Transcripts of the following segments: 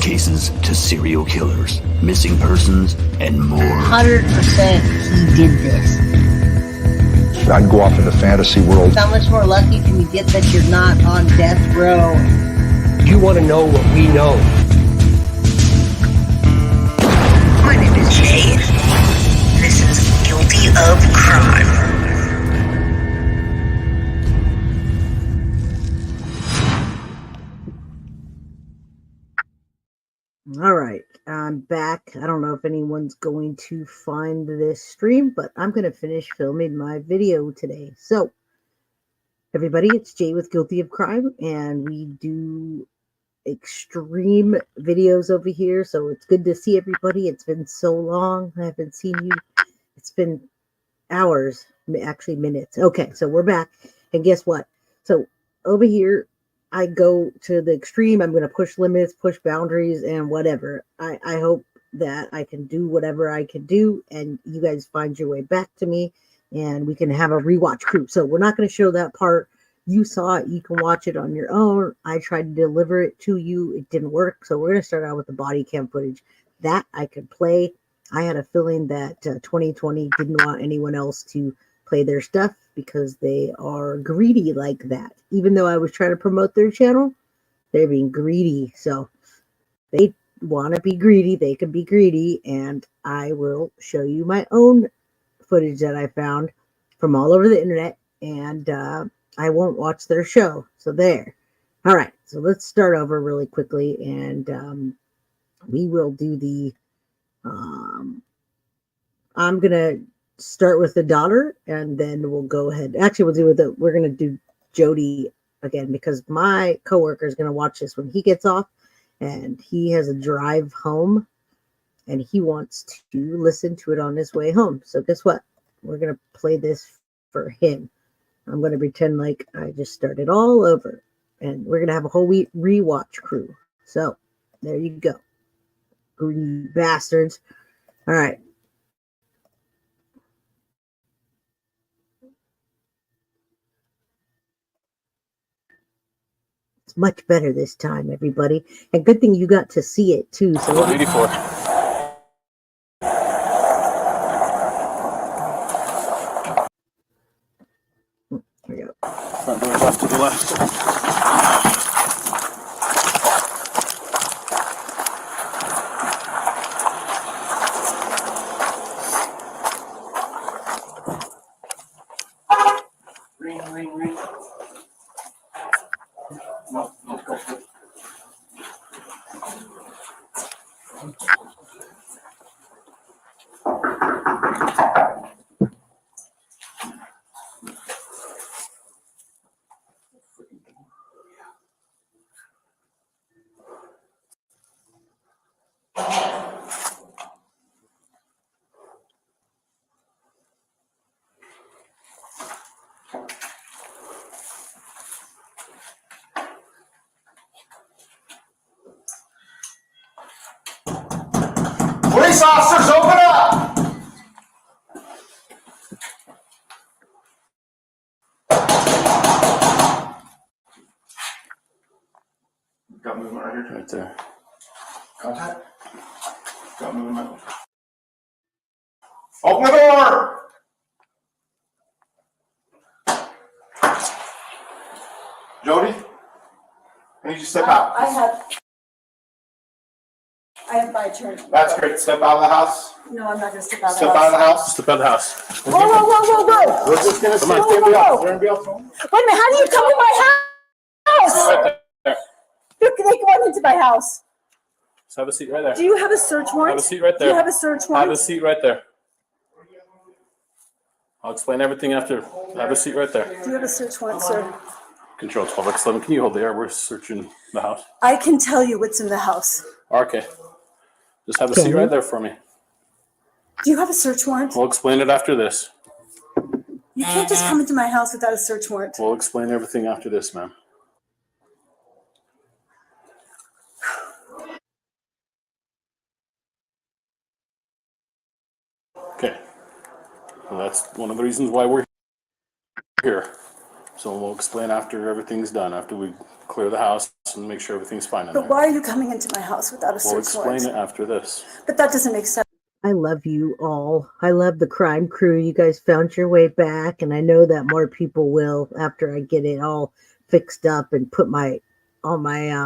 cases to serial killers, missing persons, and more. 100% he did this. I'd go off in the fantasy world. How much more lucky can you get that you're not on death row? You want to know what we know. My name is Jay. This is Guilty of Crime. All right, I'm back. I don't know if anyone's going to find this stream, but I'm going to finish filming my video today. So, everybody, it's Jay with Guilty of Crime, and we do extreme videos over here. So it's good to see everybody. It's been so long. I haven't seen you. It's been hours, actually minutes. Okay, so we're back, and guess what? So over here, I go to the extreme. I'm going to push limits, push boundaries, and whatever. I hope that I can do whatever I can do, and you guys find your way back to me, and we can have a rewatch crew. So we're not going to show that part. You saw it. You can watch it on your own. I tried to deliver it to you. It didn't work. So we're going to start out with the body cam footage. That I could play. I had a feeling that 2020 didn't want anyone else to play their stuff because they are greedy like that. Even though I was trying to promote their channel, they're being greedy. So they want to be greedy. They can be greedy. And I will show you my own footage that I found from all over the internet. And I won't watch their show. So there. All right. So let's start over really quickly. And we will do the... I'm going to start with the daughter, and then we'll go ahead. Actually, we're going to do Jodi again, because my coworker is going to watch this when he gets off, and he has a drive home, and he wants to listen to it on his way home. So guess what? We're going to play this for him. I'm going to pretend like I just started all over, and we're going to have a whole rewatch crew. So there you go. Greedy bastards. All right. It's much better this time, everybody. And good thing you got to see it, too. So 84. Here we go. Front door's off to the left. Ring. No, go. Police officers, open up! Got movement right here. Right there. Contact. Got movement. Open the door! Jodi, I need you to step out. I have my turn. That's great. Step out of the house. No, I'm not going to step out of the Step out of the house. Step out of the house. Whoa. We're just gonna see Come if on. anybody else. Is there anybody else home? Wait a minute, how do you come to my house? Right there. They went into my house. Just have a seat right there. Do you have a search warrant? Have a seat right Do there. you have a search Have warrant? a seat right there. I'll explain everything after. Have a seat right there. Do you have a search warrant, sir? Control 12x11. Can you hold there? We're searching the house. I can tell you what's in the house. Okay. Just have a seat right there for me. Do you have a search warrant? We'll explain it after this. You can't just come into my house without a search warrant. We'll explain everything after this, ma'am. Okay. Well, that's one of the reasons why we're here. So we'll explain after everything's done, after we clear the house and make sure everything's fine in But there. why are you coming into my house without a We'll search warrant? explain it after this. But that doesn't make sense. I love you all. I love the crime crew. You guys found your way back, and I know that more people will after I get it all fixed up and put all my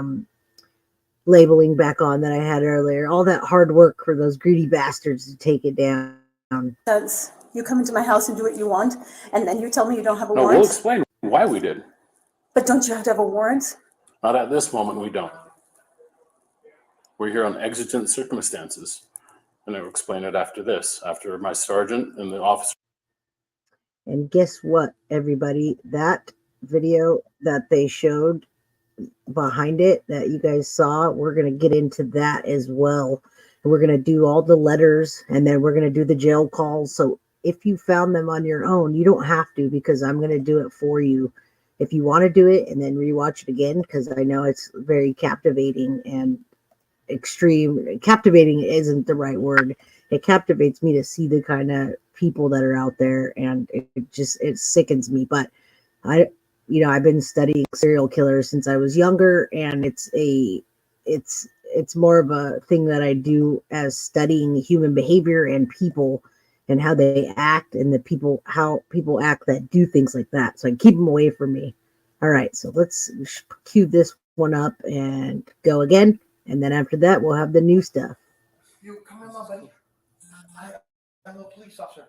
labeling back on that I had earlier. All that hard work for those greedy bastards to take it down. You come into my house and do what you want, and then you tell me you don't have a No, warrant? we'll explain why we did. But don't you have to have a warrant? Not at this moment, we don't. We're here on exigent circumstances. And I'll explain it after this, after my sergeant and the officer. And guess what, everybody? That video that they showed behind it that you guys saw, we're going to get into that as well. And we're going to do all the letters, and then we're going to do the jail calls. So if you found them on your own, you don't have to, because I'm going to do it for you. If you want to do it and then rewatch it again, because I know it's very captivating and extreme. Captivating isn't the right word. It captivates me to see the kind of people that are out there, and it sickens me. But I've been studying serial killers since I was younger, and it's more of a thing that I do as studying human behavior and people and how they act, and how people act that do things like that. So I keep them away from me. All right, so let's cue this one up and go again. And then after that, we'll have the new stuff. You come in, my buddy. I'm a police officer.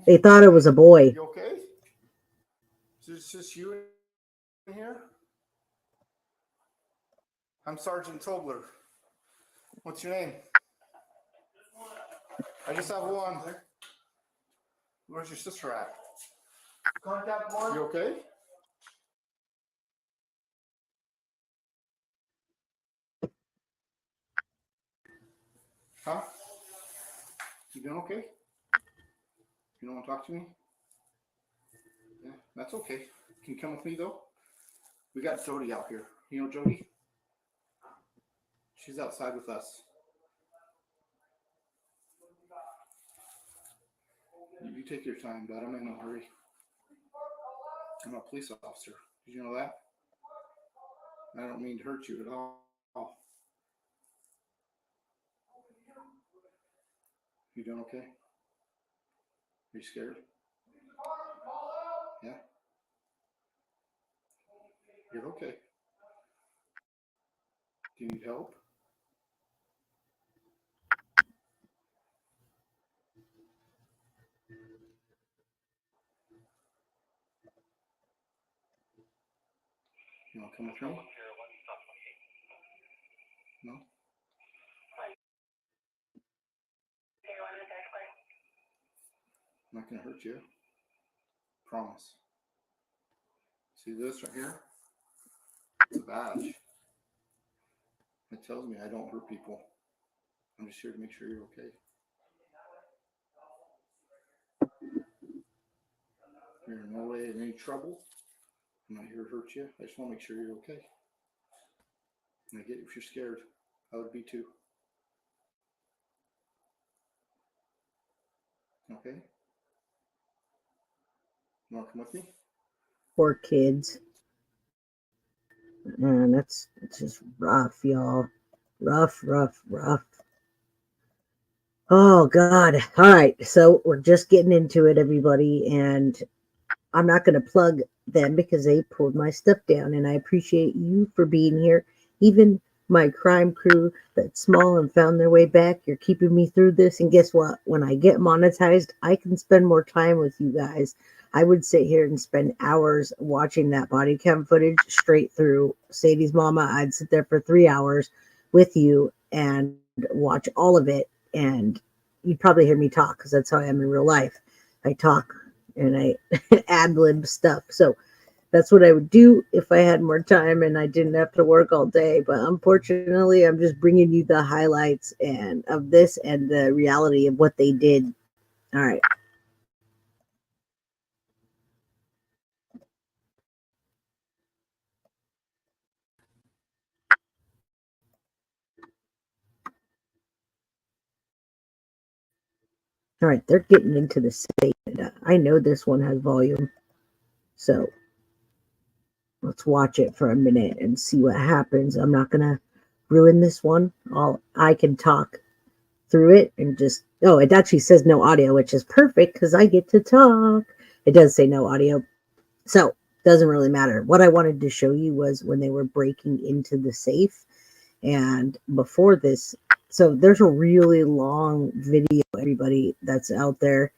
They thought it was a boy. You okay? Is this just you in here? I'm Sergeant Tobler. What's your name? I just have one. Where's your sister at? Contact one. You okay? Huh? You doing okay? You don't want to talk to me? Yeah, that's okay. Can you come with me though? We got Jodi out here. You know Jodi? She's outside with us. You take your time, bud. I'm in no hurry. I'm a police officer. Did you know that? I don't mean to hurt you at all. You doing okay? Are you scared? Yeah? You're okay. Do you need help? You want to come with me? No? I'm not going to hurt you. Promise. See this right here? It's a badge. It tells me I don't hurt people. I'm just here to make sure you're okay. You're in no way in any trouble. I'm not here to hurt you. I just want to make sure you're okay. And I get if you're scared. I would be too. Okay? You want to come with me? Poor kids. Man, it's just rough, y'all. Rough. Oh, God. All right. So we're just getting into it, everybody. And I'm not going to plug them because they pulled my stuff down. And I appreciate you for being here. Even my crime crew that's small and found their way back. You're keeping me through this. And guess what? When I get monetized, I can spend more time with you guys. I would sit here and spend hours watching that body cam footage straight through. Sadie's mama, I'd sit there for 3 hours with you and watch all of it. And you'd probably hear me talk because that's how I am in real life. I talk and I ad-lib stuff. So that's what I would do if I had more time and I didn't have to work all day. But unfortunately, I'm just bringing you the highlights and of this and the reality of what they did. All right. All right, they're getting into the segment. I know this one has volume. So let's watch it for a minute and see what happens. I'm not going to ruin this one. I can talk through it and just, oh, it actually says no audio, which is perfect because I get to talk. It does say no audio. So doesn't really matter. What I wanted to show you was when they were breaking into the safe. And before this, so there's a really long video, everybody that's out there.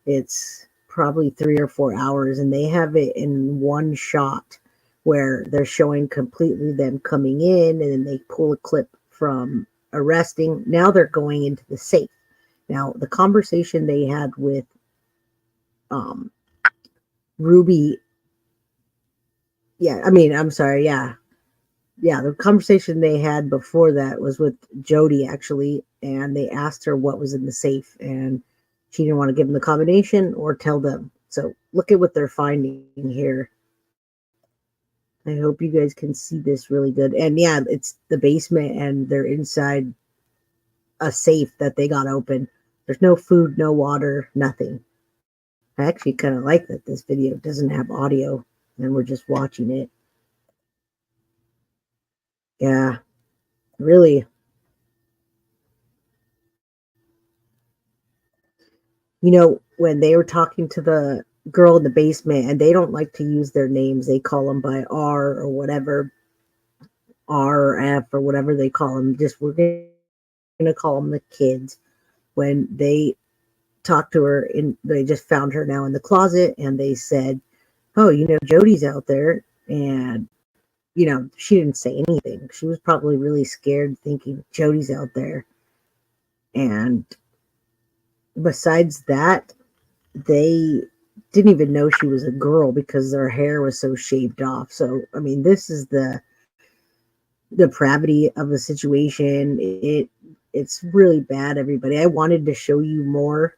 It's probably 3 or 4 hours, and they have it in one shot where they're showing completely them coming in, and then they pull a clip from arresting. Now they're going into the safe. Now, the conversation they had with Ruby, the conversation they had before that was with Jodi, actually, and they asked her what was in the safe, and she didn't want to give them the combination or tell them. So look at what they're finding here. I hope you guys can see this really good. And yeah, it's the basement, and they're inside a safe that they got open. There's no food, no water, nothing. I actually kind of like that this video doesn't have audio and we're just watching it. Yeah, really. You know, when they were talking to the girl in the basement, and they don't like to use their names, they call them by R or whatever, R or F or whatever they call them. Just, we're going to call them the kids. When they talked to her, they just found her now in the closet, and they said, oh, you know, Jodi's out there. And, you know, she didn't say anything. She was probably really scared, thinking Jodi's out there. And besides that, they didn't even know she was a girl because their hair was so shaved off. So, I mean, this is the depravity of the situation. It's really bad, everybody. I wanted to show you more.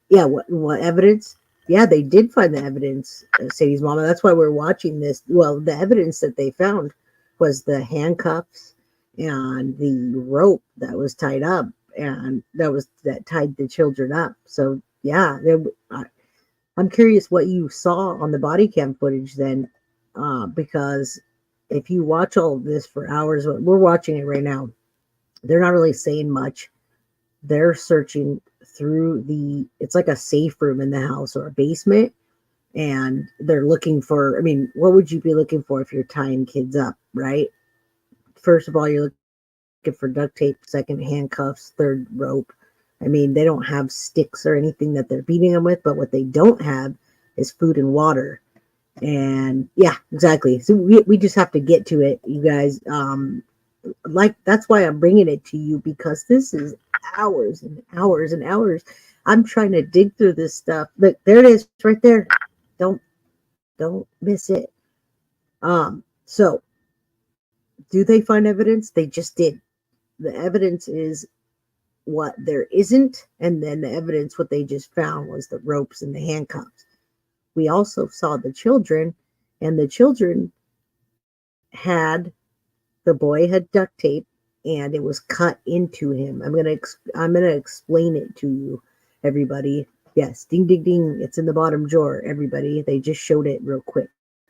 Yeah, what evidence? Yeah, they did find the evidence, Sadie's mama. That's why we're watching this. Well, the evidence that they found was the handcuffs and the rope that was tied up, and that tied the children up. So yeah, I'm curious what you saw on the body cam footage then, because if you watch all of this for hours, we're watching it right now. They're not really saying much. They're searching through it's like a safe room in the house or a basement, and they're looking for, I mean, what would you be looking for if you're tying kids up, right? First of all, you're looking for duct tape, second handcuffs, third rope. I mean, they don't have sticks or anything that they're beating them with, but what they don't have is food and water. And yeah, exactly. So we just have to get to it, you guys. That's why I'm bringing it to you, because this is hours and hours and hours. I'm trying to dig through this stuff. Look, there it is right there. Don't miss it. So do they find evidence? They just did. The evidence is what there isn't, and then the evidence, what they just found, was the ropes and the handcuffs. We also saw the children, and the children the boy had duct tape, and it was cut into him. I'm gonna explain it to you, everybody. Yes, ding ding ding, it's in the bottom drawer, everybody. They just showed it real quick.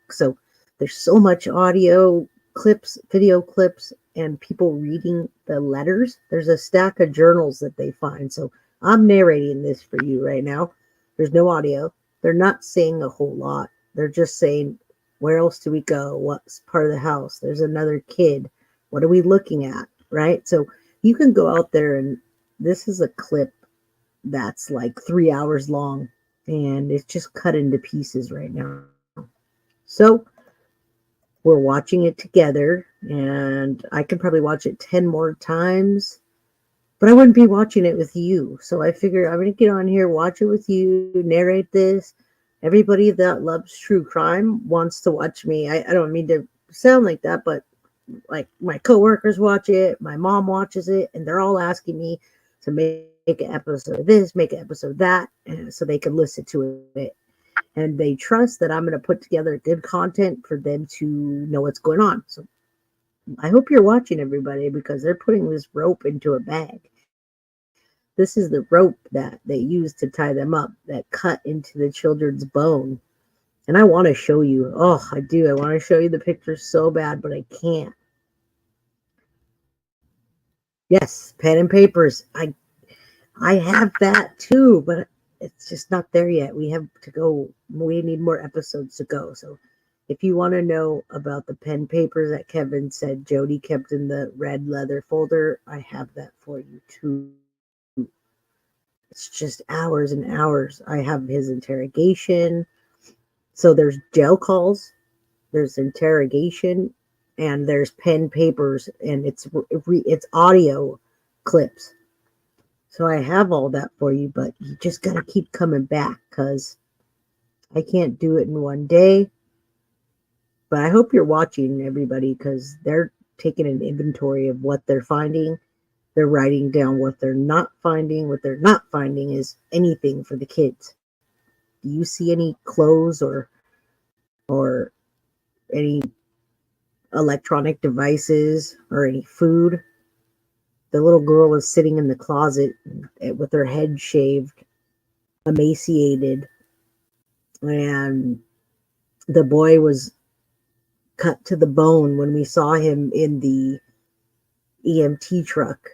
So there's so much audio clips, video clips, and people reading the letters. There's a stack of journals that they find. So I'm narrating this for you right now. There's no audio. They're not saying a whole lot. They're just saying, where else do we go? What's part of the house? There's another kid. What are we looking at? Right? So you can go out there, and this is a clip that's like 3 hours long, and it's just cut into pieces right now. So we're watching it together, and I could probably watch it 10 more times, but I wouldn't be watching it with you. So I figure I'm going to get on here, watch it with you, narrate this. Everybody that loves true crime wants to watch me. I don't mean to sound like that, but like my coworkers watch it, my mom watches it, and they're all asking me to make an episode of this, make an episode of that, so they can listen to it. And they trust that I'm going to put together good content for them to know what's going on. So I hope you're watching, everybody, because they're putting this rope into a bag. This is the rope that they used to tie them up, that cut into the children's bone. And I want to show you. Oh, I do. I want to show you the pictures so bad, but I can't. Yes, pen and papers. I have that too, but it's just not there yet. We have to go. We need more episodes to go. So if you want to know about the pen papers that Kevin said Jodi kept in the red leather folder, I have that for you too. It's just hours and hours. I have his interrogation. So there's jail calls, there's interrogation, and there's pen papers, and it's audio clips. So I have all that for you, but you just got to keep coming back because I can't do it in one day. But I hope you're watching, everybody, because they're taking an inventory of what they're finding. They're writing down what they're not finding. What they're not finding is anything for the kids. Do you see any clothes or any electronic devices or any food? The little girl was sitting in the closet with her head shaved, emaciated, and the boy was cut to the bone. When we saw him in the EMT truck,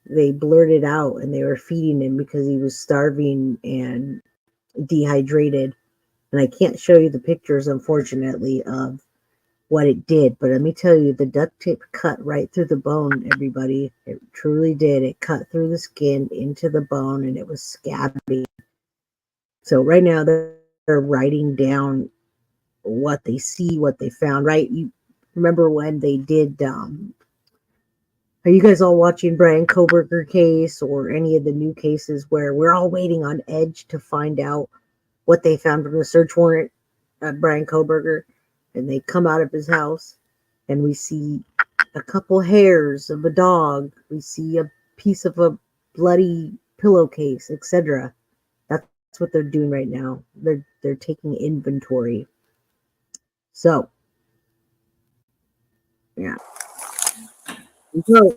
they blurted out and they were feeding him because he was starving and dehydrated. And I can't show you the pictures, unfortunately, of what it did, but let me tell you, the duct tape cut right through the bone, everybody. It truly did. It cut through the skin into the bone, and it was scabby. So right now they're writing down what they see, what they found, right? You remember when they did, are you guys all watching Brian Kohberger case or any of the new cases where we're all waiting on edge to find out what they found from the search warrant at Brian Kohberger? And they come out of his house and we see a couple hairs of a dog. We see a piece of a bloody pillowcase, etc. That's what they're doing right now. They're taking inventory. So, yeah. So,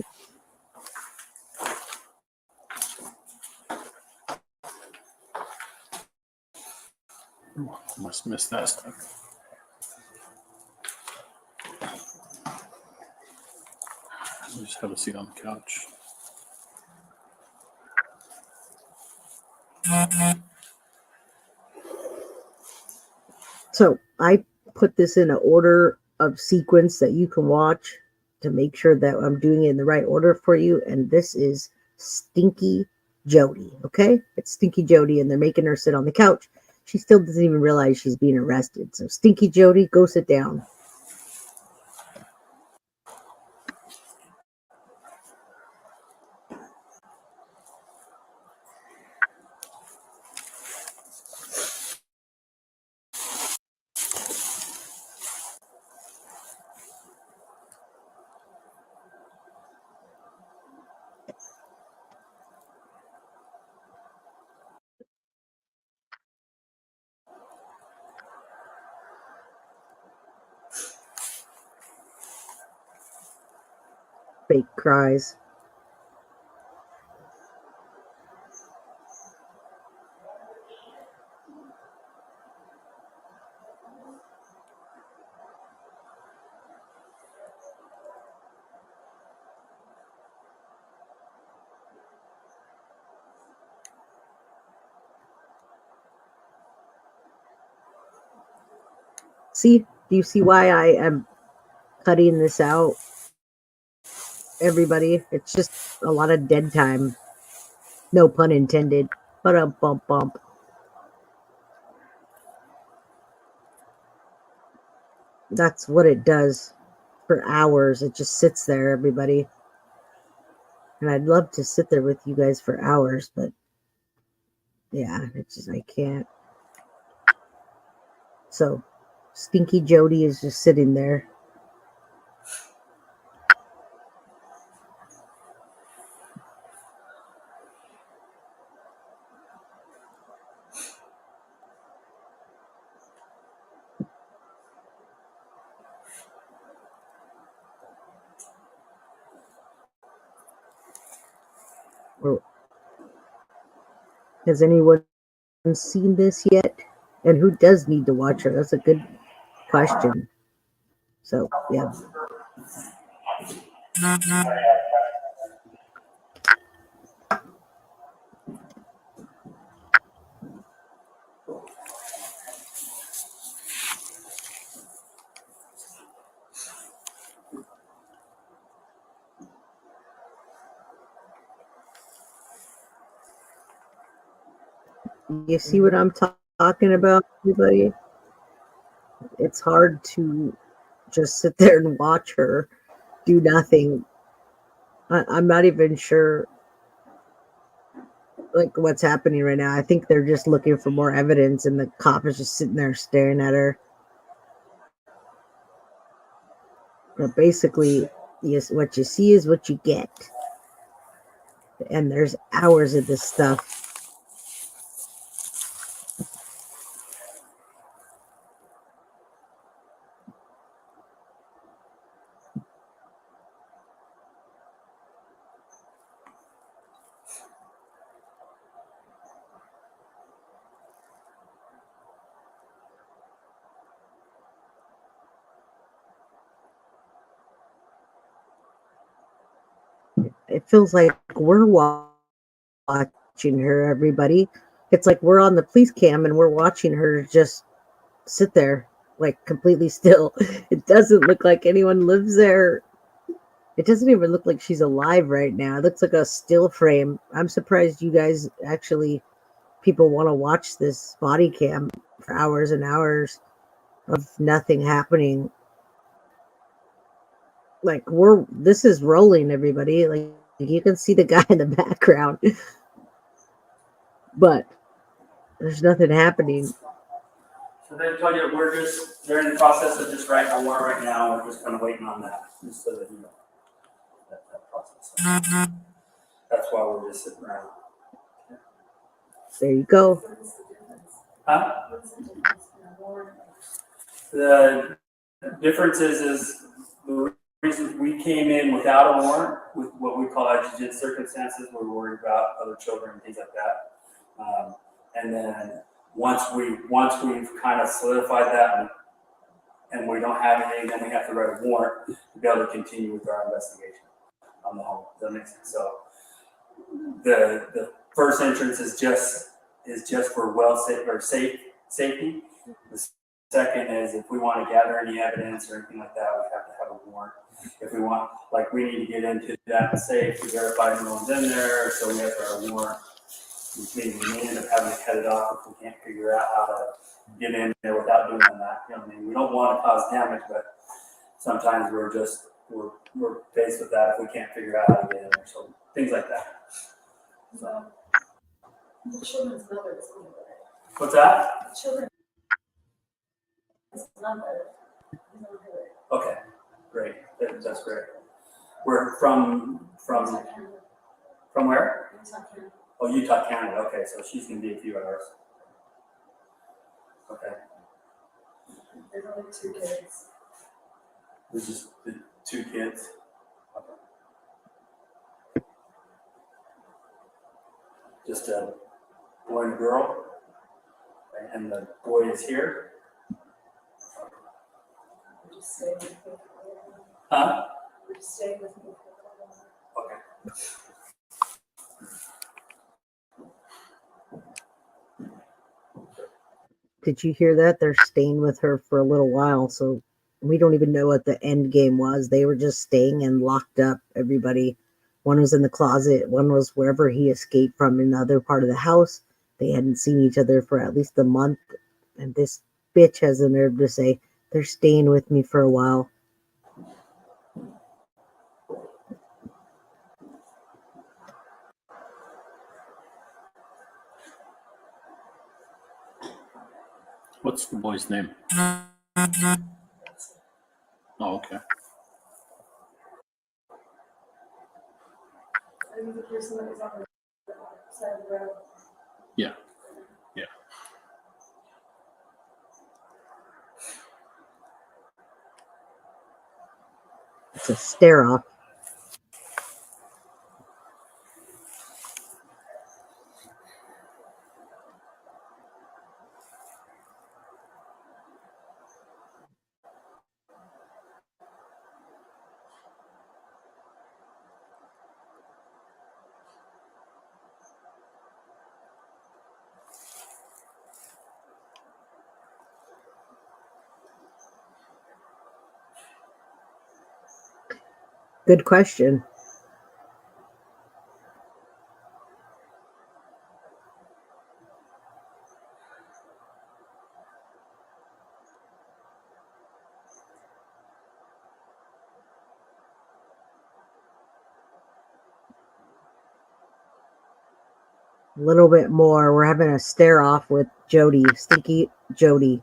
Must miss that stuff. Just have a seat on the couch. so I put this in an order of sequence that you can watch to make sure that I'm doing it in the right order for you. And this is Stinky Jodi, okay? It's Stinky Jodi, and they're making her sit on the couch. She still doesn't even realize she's being arrested. So Stinky Jodi, go sit down. Fake cries. See, do you see why I am cutting this out, everybody? It's just a lot of dead time. No pun intended. But a bump bump. That's what it does for hours. It just sits there, everybody. And I'd love to sit there with you guys for hours, but yeah, it's just I can't. So Stinky Jodi is just sitting there. Has anyone seen this yet? And who does need to watch her? That's a good question. So, yeah. You see what I'm talking about, everybody? It's hard to just sit there and watch her do nothing. I'm not even sure like what's happening right now. I think they're just looking for more evidence, and the cop is just sitting there staring at her. But basically, yes, what you see is what you get. And there's hours of this stuff. It feels like we're watching her, everybody. It's like we're on the police cam and we're watching her just sit there, like completely still. It doesn't look like anyone lives there. It doesn't even look like she's alive right now. It looks like a still frame. I'm surprised you guys actually, people want to watch this body cam for hours and hours of nothing happening. Like this is rolling, everybody. Like you can see the guy in the background, but there's nothing happening. So they told you they're in the process of just writing a warrant right now. We're just kind of waiting on that, just so that you know that process. That's why we're just sitting around. There you go. Huh? The difference is the reason we came in without a warrant with what we call exigent circumstances. We're worried about other children and things like that. And then once we've kind of solidified that and we don't have anything, then we have to write a warrant to be able to continue with our investigation on the home. Does that make sense? So the first entrance is just for safety. The second is if we want to gather any evidence or anything like that, we have to have a warrant. If we want, like we need to get into that safe to verify no one's in there, so we have to have a warrant. Which means we may end up having to cut it off if we can't figure out how to get in there without doing that. You know what I mean? We don't want to cause damage, but sometimes we're faced with that if we can't figure out how to get in there. So things like that. So. The children's mother is on there. What's that? The children's mother is on there. Okay, great. That's great. We're from where? Oh, Utah, Canada. Okay, so she's gonna be a few hours. Okay. There's only 2 kids. There's just the 2 kids. Okay. Just a boy and a girl, and the boy is here. We're just staying with me. Huh? We're just staying with me. Okay. Did you hear that? They're staying with her for a little while, so we don't even know what the end game was. They were just staying and locked up, everybody. One was in the closet, one was wherever he escaped from in the other part of the house. They hadn't seen each other for at least a month, and this bitch has the nerve to say, they're staying with me for a while. What's the boy's name? Oh, okay. Are you the person that was on the side of the road? Yeah. Yeah. It's a stare off. Good question. A little bit more. We're having a stare off with Jodi. Stinky Jodi.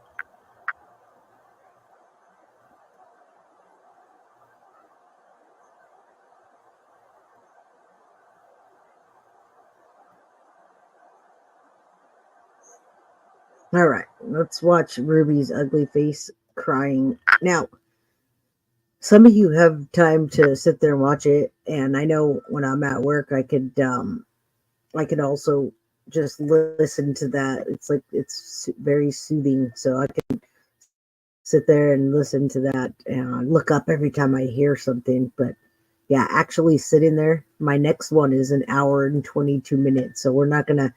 All right, let's watch Ruby's ugly face crying. Now, some of you have time to sit there and watch it, and I know when I'm at work, I could also just listen to that. It's like it's very soothing, so I can sit there and listen to that and look up every time I hear something. But yeah, actually sitting there. My next one is an hour and 22 minutes, so we're not gonna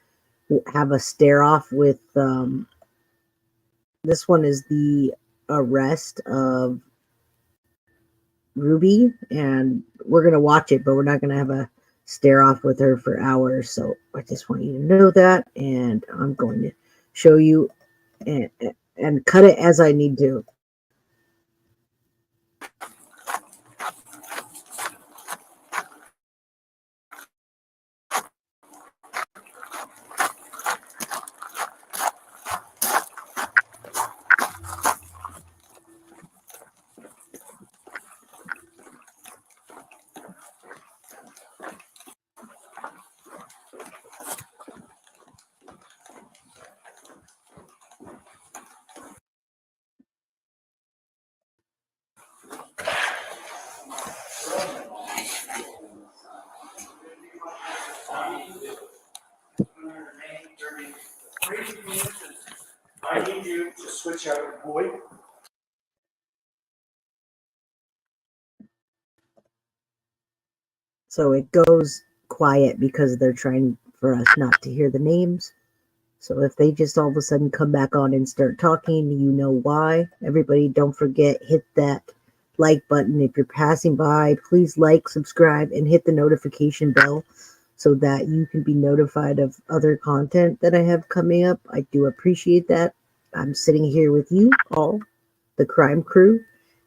have a stare off with. This one is the arrest of Ruby, and we're gonna watch it, but we're not gonna have a stare off with her for hours. So I just want you to know that, and I'm going to show you and cut it as I need to. I need you to switch out boy. So it goes quiet because they're trying for us not to hear the names. So if they just all of a sudden come back on and start talking, you know why. Everybody, don't forget, hit that like button. If you're passing by, please like, subscribe, and hit the notification bell so that you can be notified of other content that I have coming up. I do appreciate that. I'm sitting here with you all, the crime crew.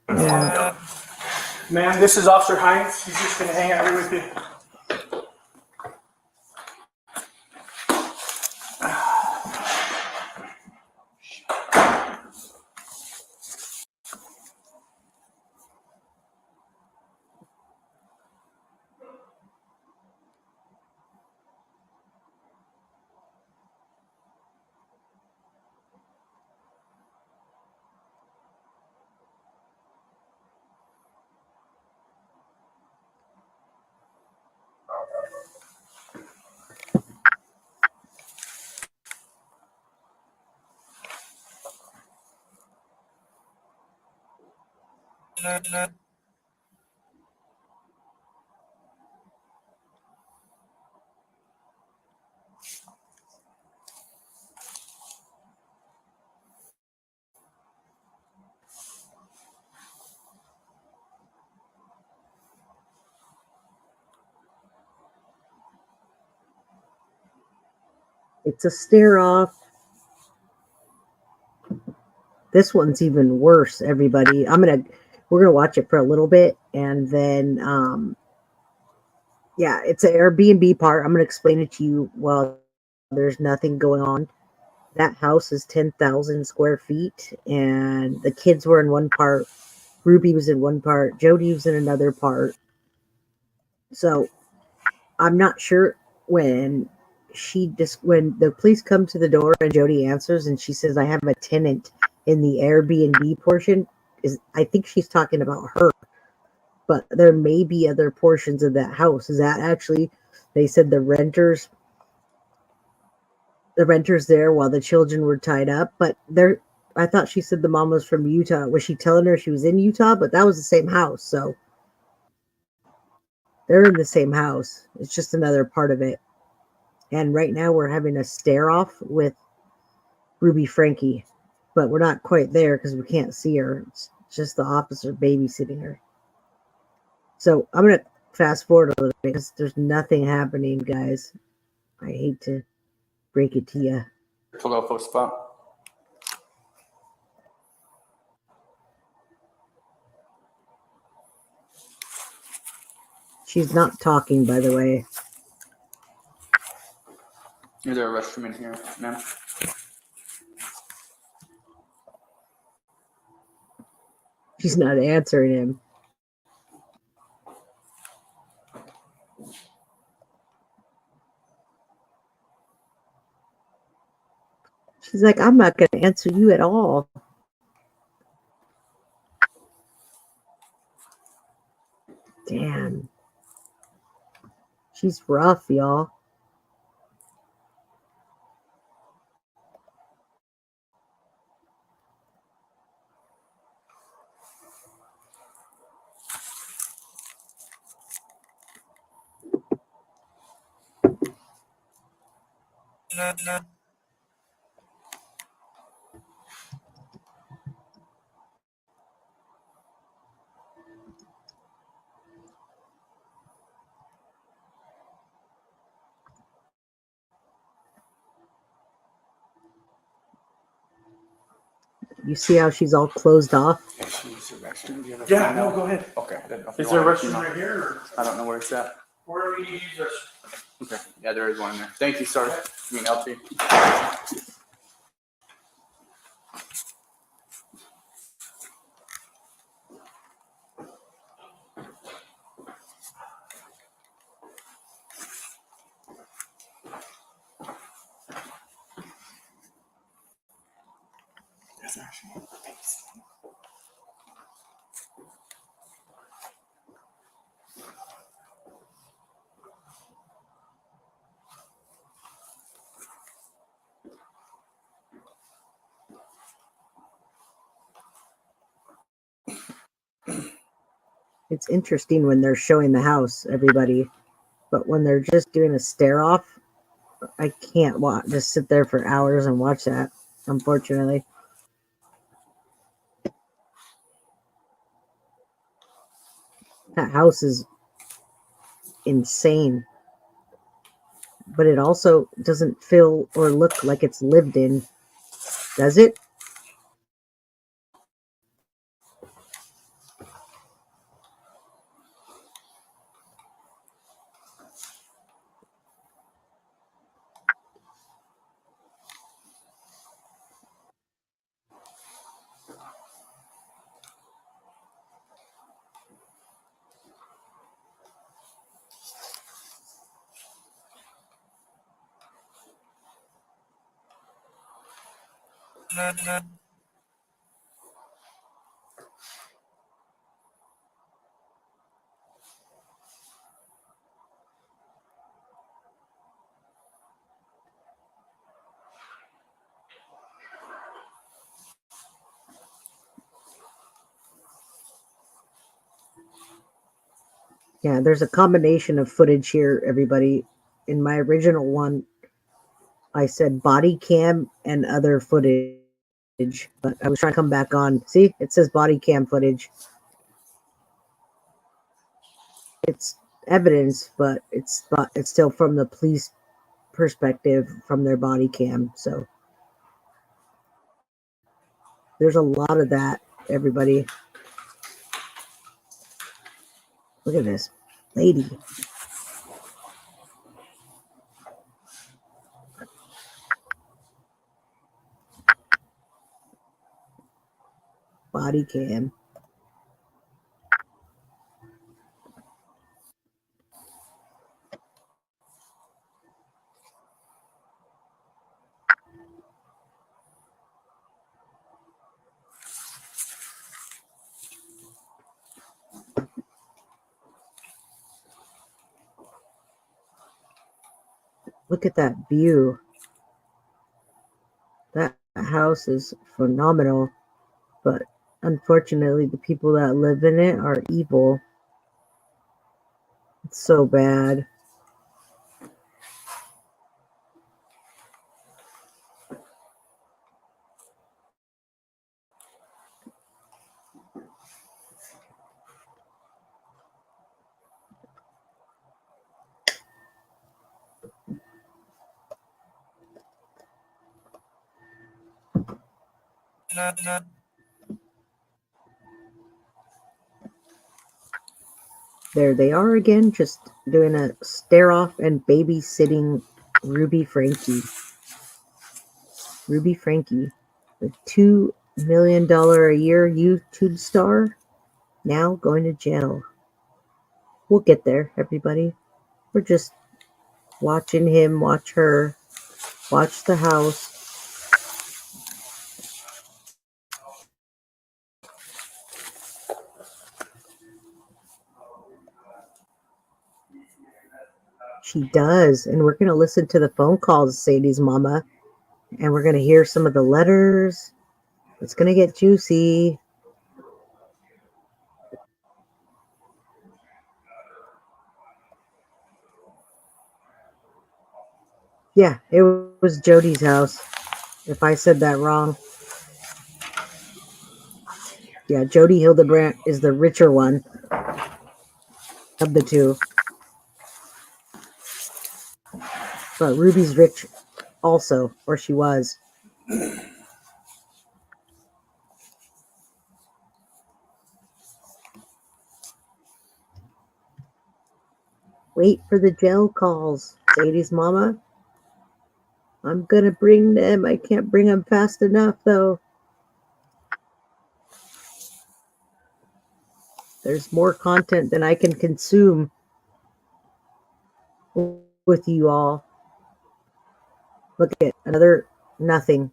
Ma'am, this is Officer Hines. He's just going to hang out here with you. It's a stare off. This one's even worse, everybody. We're gonna watch it for a little bit, and then yeah, it's an Airbnb part. I'm gonna explain it to you while there's nothing going on. That house is 10,000 square feet, and the kids were in one part. Ruby was in one part. Jodi was in another part. So I'm not sure when when the police come to the door and Jodi answers and she says, "I have a tenant in the Airbnb portion." I think she's talking about her, but there may be other portions of that house. Is that actually? They said the renters there while the children were tied up, but I thought she said the mom was from Utah. Was she telling her she was in Utah? But that was the same house, so they're in the same house. It's just another part of it. And right now we're having a stare off with Ruby Franke, but we're not quite there because we can't see her. It's just the officer babysitting her. So I'm going to fast forward a little bit because there's nothing happening, guys. I hate to break it to you. To go for spot. She's not talking, by the way. Is there a restroom in here, ma'am? She's not answering him. She's like, I'm not going to answer you at all. Damn. She's rough, y'all. You see how she's all closed off? Yeah, No, go ahead. Okay. I didn't know if Is you there a wanted to, restroom you know. right here, or I don't know where it's at. where do we use this? Okay. Yeah, there is one in there. Thank you, sir. You can help you. It's interesting when they're showing the house, everybody. But when they're just doing a stare off, I can't just sit there for hours and watch that, unfortunately. That house is insane. But it also doesn't feel or look like it's lived in, does it? Yeah, there's a combination of footage here, everybody. In my original one, I said body cam and other footage, but I was trying to come back on. See, it says body cam footage. It's evidence, but it's still from the police perspective from their body cam. So there's a lot of that, everybody. Look at this lady. Body cam. Look at that view. That house is phenomenal, but unfortunately the people that live in it are evil. It's so bad. There they are again, just doing a stare off and babysitting Ruby Franke. Ruby Franke, the $2 million a year YouTube star, now going to jail. We'll get there, everybody. We're just watching him, watch her, watch the house. She does, and we're going to listen to the phone calls, Sadie's mama, and we're going to hear some of the letters. It's going to get juicy. Yeah, it was Jodi's house, if I said that wrong. Yeah, Jodi Hildebrandt is the richer one of the two. But Ruby's rich also, or she was. Wait for the jail calls, Sadie's mama. I'm going to bring them. I can't bring them fast enough, though. There's more content than I can consume with you all. Look at another nothing.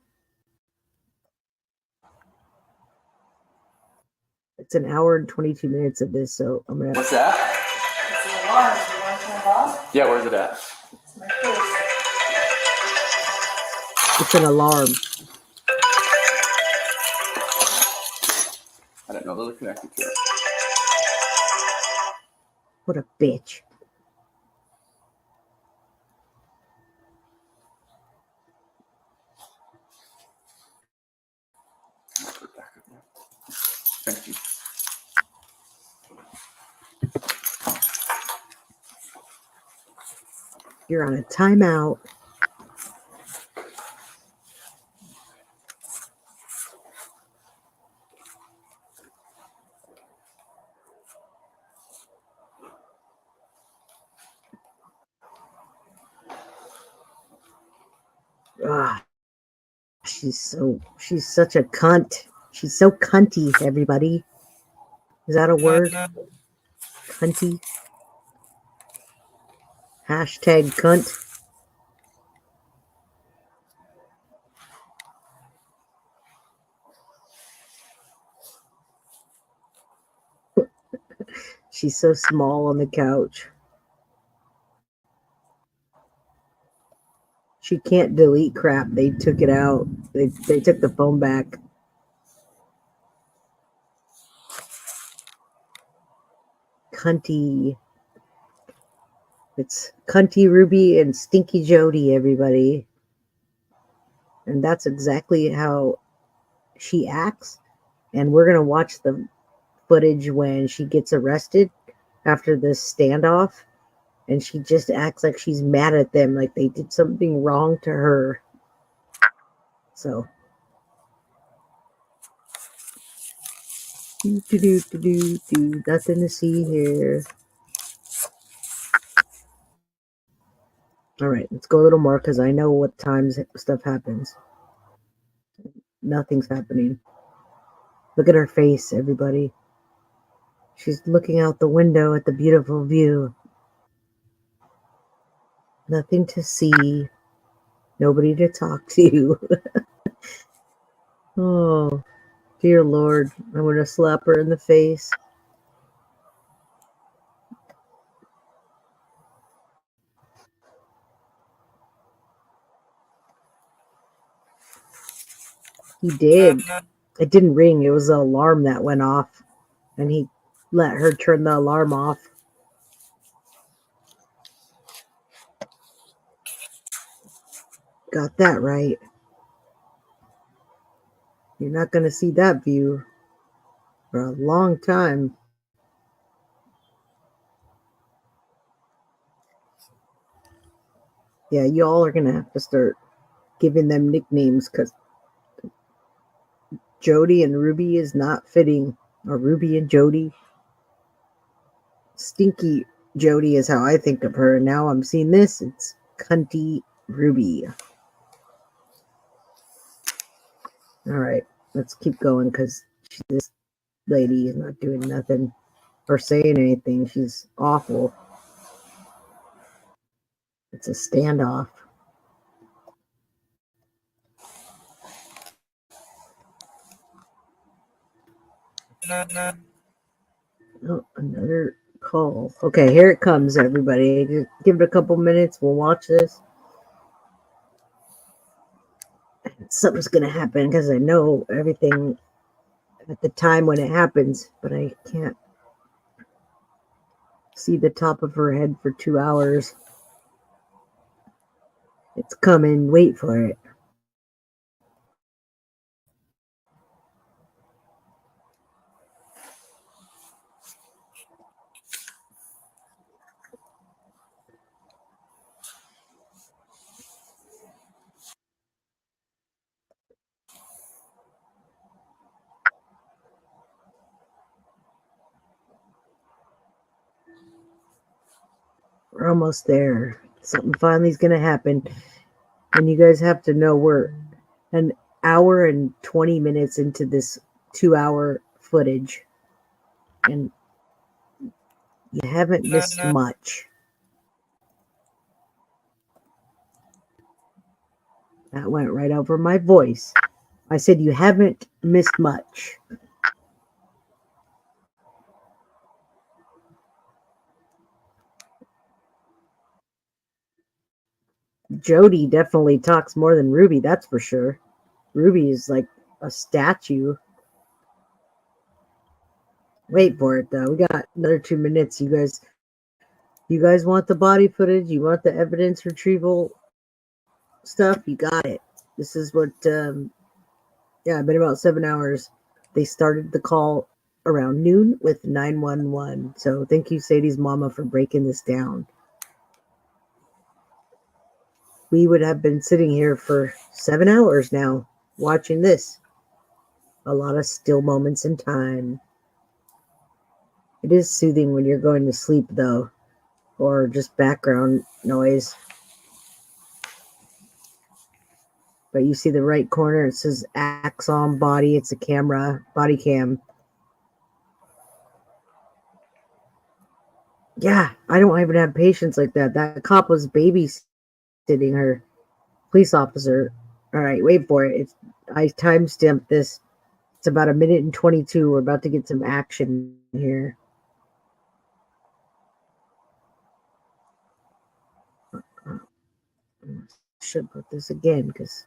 It's an hour and 22 minutes of this, so I'm going to... What's that? It's an alarm. Do you want to turn it off? Yeah, where's it at? It's my face. It's an alarm. I didn't know those were connected to it. What a bitch. Thank you. You're on a timeout. Ah, she's such a cunt. She's so cunty, everybody. Is that a word? Cunty? Hashtag cunt. She's so small on the couch. She can't delete crap. They took it out. They took the phone back. Cunty. It's Cunty Ruby and Stinky Jodi, everybody. And that's exactly how she acts. And we're going to watch the footage when she gets arrested after this standoff. And she just acts like she's mad at them, like they did something wrong to her. So. Nothing to see here. All right, let's go a little more because I know what times stuff happens. Nothing's happening. Look at her face, everybody. She's looking out the window at the beautiful view. Nothing to see. Nobody to talk to. Oh, dear Lord. I'm going to slap her in the face. He did. It didn't ring. It was an alarm that went off. And he let her turn the alarm off. Got that right. You're not going to see that view for a long time. Yeah, y'all are going to have to start giving them nicknames because Jodi and Ruby is not fitting, or Ruby and Jodi. Stinky Jodi is how I think of her. Now I'm seeing this. It's cunty Ruby. All right, let's keep going because this lady is not doing nothing or saying anything. She's awful. It's a standoff. Oh, another call. Okay, here it comes, everybody. Just give it a couple minutes. We'll watch this. Something's going to happen because I know everything at the time when it happens, but I can't see the top of her head for 2 hours. It's coming. Wait for it. We're almost there. Something finally is going to happen. And you guys have to know we're an hour and 20 minutes into this 2-hour footage. And you haven't missed much. That went right over my voice. I said you haven't missed much. Jodi definitely talks more than Ruby, that's for sure. Ruby is like a statue. Wait for it though. We got another 2 minutes. You guys want the body footage? You want the evidence retrieval stuff? You got it. This is what yeah, been about 7 hours. They started the call around noon with 911. So thank you, Sadie's mama, for breaking this down. We would have been sitting here for 7 hours now watching this. A lot of still moments in time. It is soothing when you're going to sleep, though, or just background noise. But you see the right corner, it says Axon Body. It's a camera, body cam. Yeah, I don't even have patience like that. That cop was babysitting her. Police officer. All right, wait for it. I timestamped this. It's about 1:22. We're about to get some action here. Should put this again because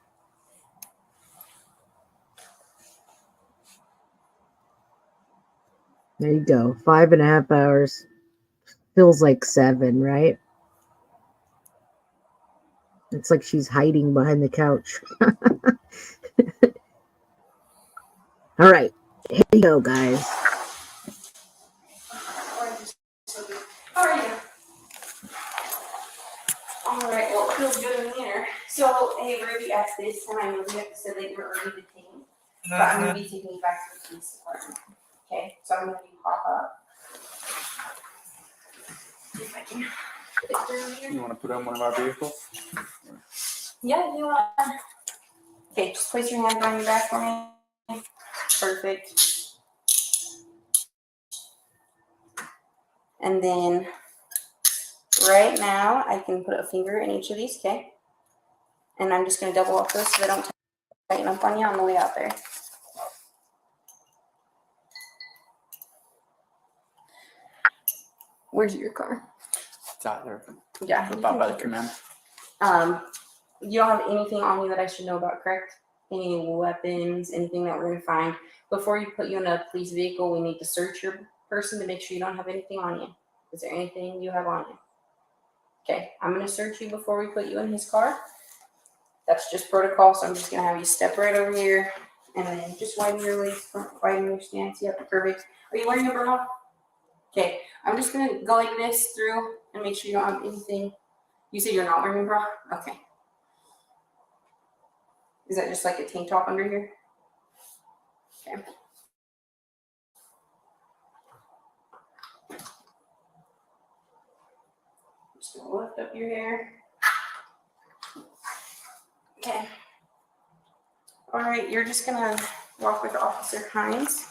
there you go. 5.5 hours. Feels like 7, right? It's like she's hiding behind the couch. All right. Here you go, guys. How are you? All right, well, it feels good in there. So, hey, Ruby asked this, and I know you said that you were already detained, but I'm going to be taking you back to the police department. Okay, so I'm going to have you pop up. See if I can get through here. You want to put on one of our vehicles? Yeah, you want. Okay, just place your hand on your back for me. Perfect. And then right now, I can put a finger in each of these, okay? And I'm just going to double off those so they don't tighten up on you on the way out there. Where's your car? It's out there. Yeah. About by the command. You don't have anything on you that I should know about, correct? Any weapons, anything that we're going to find. Before you put you in a police vehicle, we need to search your person to make sure you don't have anything on you. Is there anything you have on you? Okay, I'm going to search you before we put you in his car. That's just protocol, so I'm just going to have you step right over here and then just widen your legs, widen your stance. Yep, perfect. Are you wearing a bra? Okay, I'm just going to go like this through and make sure you don't have anything. You said you're not wearing a bra? Okay. Is that just like a tank top under here? Okay. Just gonna lift up your hair. Okay. All right, you're just gonna walk with Officer Hines,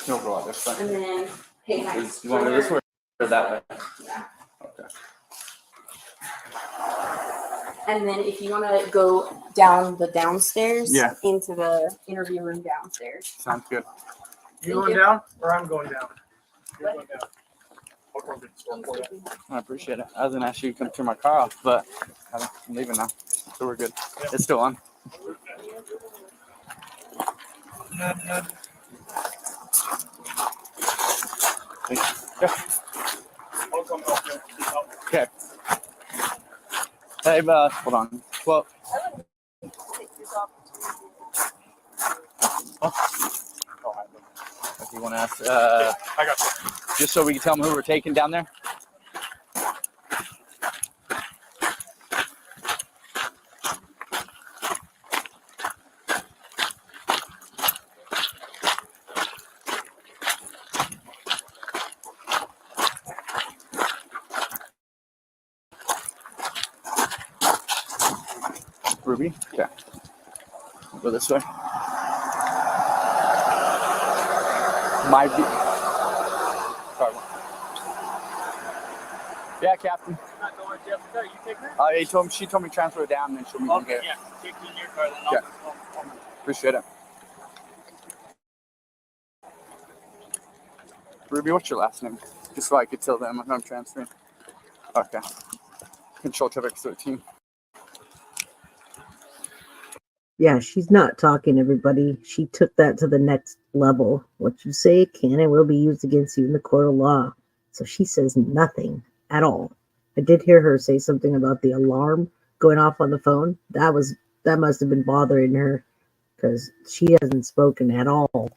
No, go out this way. and then hey, You Hines. want me this way or that way? Yeah. Okay. And then if you want to go down the downstairs, Yeah. into the interview room downstairs. Sounds good. You going down or I'm going down? You're going down. I appreciate it. I was gonna ask you to come turn my car off, but I'm leaving now, so we're good. It's still on. Thank you. Okay. Hey, hold on. Well, if you want to ask, I got you. just so we can tell them who we're taking down there. Ruby? Okay. We'll go this way. Sorry. Yeah, Captain. Not going to Jeff. You take her? She told me to transfer it down and then she'll meet me Okay, here. yeah. Take me in your car, then Okay. I'll Appreciate it. Ruby, what's your last name? Just so I could tell them I'm transferring. Okay. Control traffic 13. Yeah, she's not talking, everybody. She took that to the next level. What you say can and will be used against you in the court of law. So she says nothing at all. I did hear her say something about the alarm going off on the phone. That must have been bothering her because she hasn't spoken at all.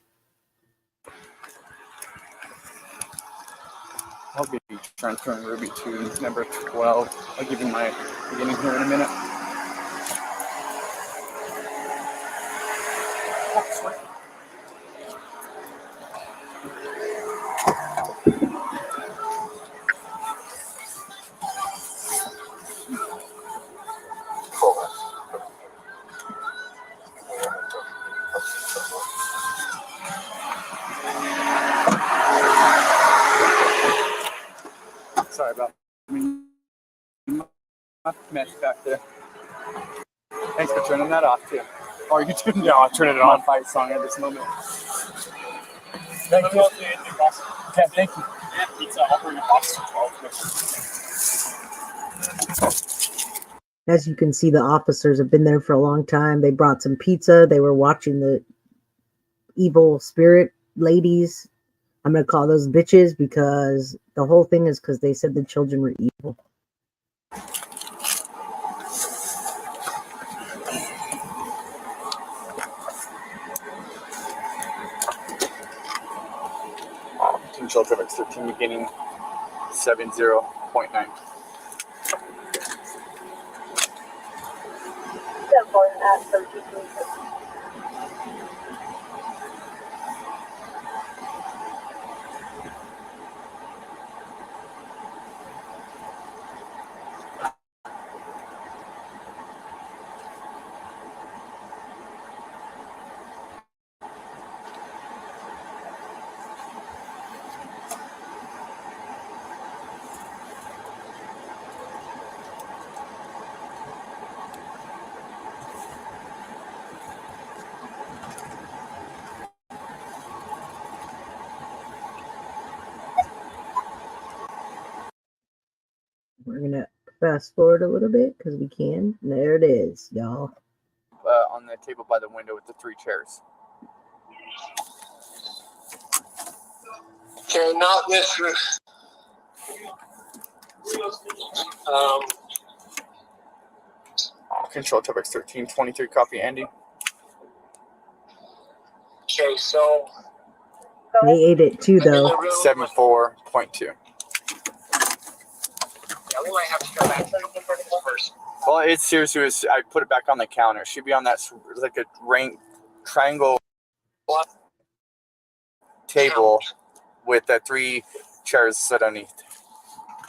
I'll be transferring Ruby to number 12. I'll give you my beginning here in a minute. Sorry about my mess back there. Thanks for turning that off too. Or you turned it on. Turn it on. Fight song at this moment. Thank you. Okay, thank you. pizza. I'll bring a box to 12. As you can see, the officers have been there for a long time. They brought some pizza. They were watching the evil spirit ladies. I'm going to call those bitches because the whole thing is because they said the children were evil. Control traffic 13 beginning 70.9. At 33. We're going to fast forward a little bit because we can. There it is, y'all. On the table by the window with the 3 chairs. Okay, not this. Control traffic 13, 23 copy, Andy. Okay, so They ate it too, though. 74.2. yeah, we might have to go back to the first. Well, it's seriously, I put it back on the counter. It should be on that, like a triangle. table with the 3 chairs set underneath.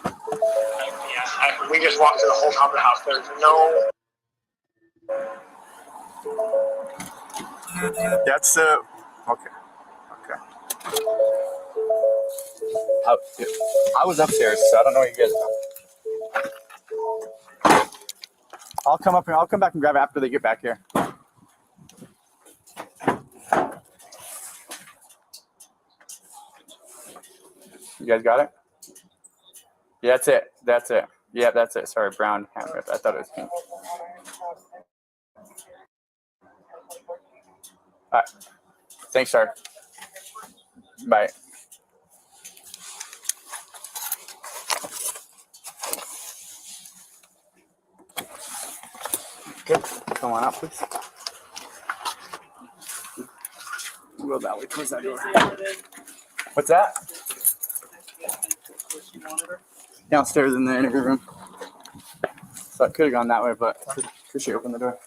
Yeah, we just walked through the whole top of the house. There's no. That's the okay. I was upstairs, so I don't know what you guys. I'll come up here. I'll come back and grab it after they get back here. You guys got it? Yeah, that's it. That's it. Yeah, that's it. Sorry, brown hammer. I thought it was pink. All right. Thanks, sir. Bye. Okay, come on out, please. We'll go that way towards that door. What's that? Downstairs in the interview room. So I could have gone that way, but appreciate you open the door.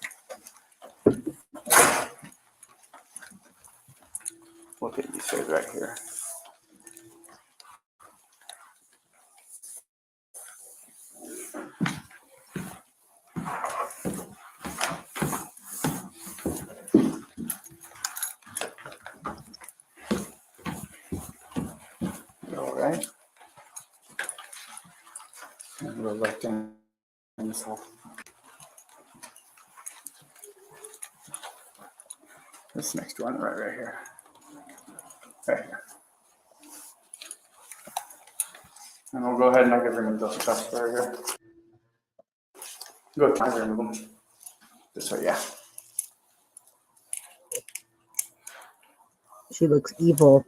Look at these stairs right here. All right. And we're left in this hole. This next one right here. Right here. And we'll go ahead and I'll get rid of those stuff right here. Go ahead and remove them. This way, yeah. She looks evil.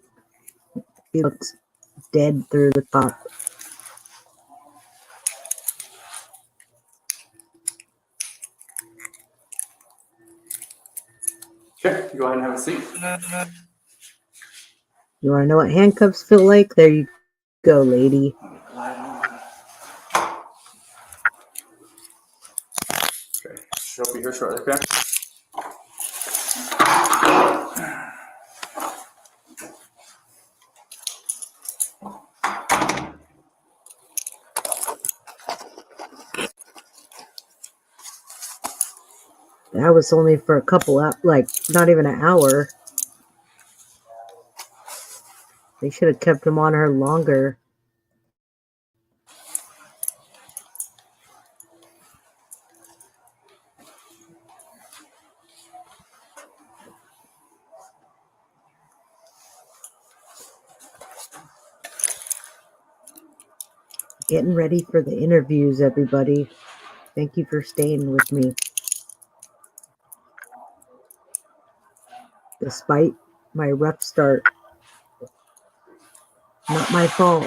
She looks dead through the top. Okay, go ahead and have a seat. You want to know what handcuffs feel like? There you go, lady. Okay, she'll be here shortly, okay? That was only for a couple of, like, not even an hour. They should have kept him on her longer. Getting ready for the interviews, everybody. Thank you for staying with me. Despite my rough start. Not my fault.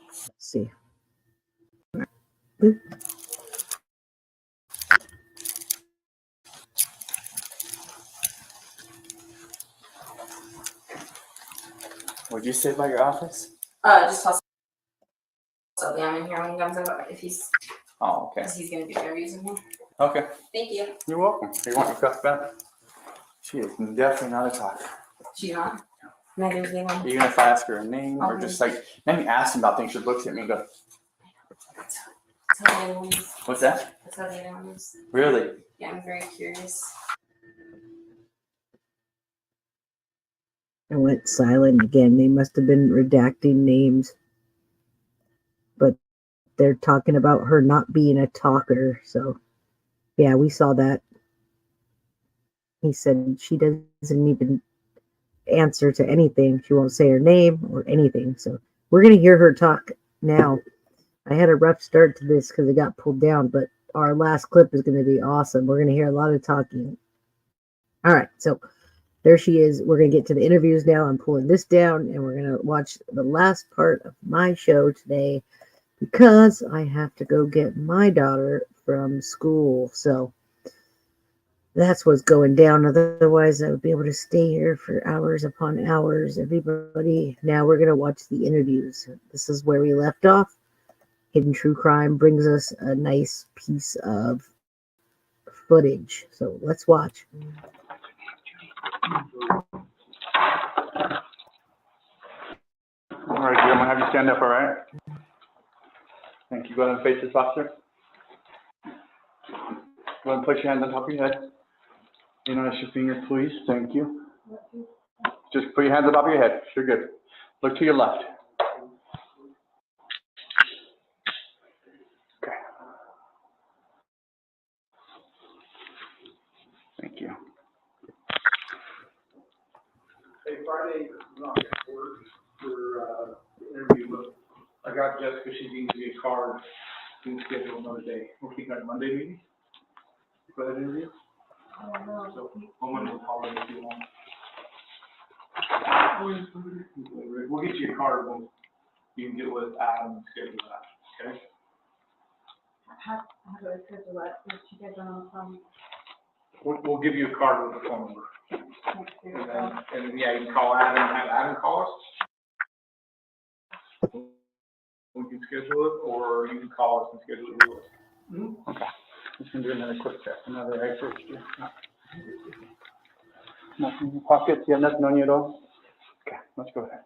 Let's see. Boop. Would you say by your office? Just tell Liam in here when he comes over if he's. Oh, okay. Because he's gonna do interviews in here. Okay. Thank you. You're welcome. You want your cuff back? She is definitely not a talker. She's not. Not anything on. Even if I ask her a name or just like, let me ask him about things, she looks at me and goes, That's how the other one is. what's that? That's how the other one is. Really? Yeah, I'm very curious. I went silent again. They must have been redacting names. But they're talking about her not being a talker. So, yeah, we saw that. He said she doesn't even answer to anything. She won't say her name or anything. So, we're going to hear her talk now. I had a rough start to this because it got pulled down. But our last clip is going to be awesome. We're going to hear a lot of talking. All right, so there she is. We're going to get to the interviews now. I'm pulling this down, and we're going to watch the last part of my show today because I have to go get my daughter from school. So that's what's going down. Otherwise, I would be able to stay here for hours upon hours. Everybody, now we're going to watch the interviews. This is where we left off. Hidden True Crime brings us a nice piece of footage. So let's watch. All right, I'm gonna have you stand up, all right? Thank you. Go ahead and face this officer. Go ahead and place your hands on top of your head. You notice your fingers, please. Thank you. Just put your hands on top of your head. You're good. Look to your left. Okay. Thank you. Hey, Friday is not gonna work for the interview, but I got Jessica, she can give me a card, we can schedule another day. We'll keep that Monday meeting for that interview. So, I'm gonna call it if you want. We'll get you a card when you can get with Adam and schedule that, okay? How do I schedule that? If you guys are on the phone. We'll give you a card with the phone number. And then, yeah, you can call Adam and have Adam call us. We can schedule it, or you can call us and schedule it with us. Okay. Just gonna do another quick check. Another X-ray. Nothing in your pockets. You have nothing on you at all? Okay, let's go ahead.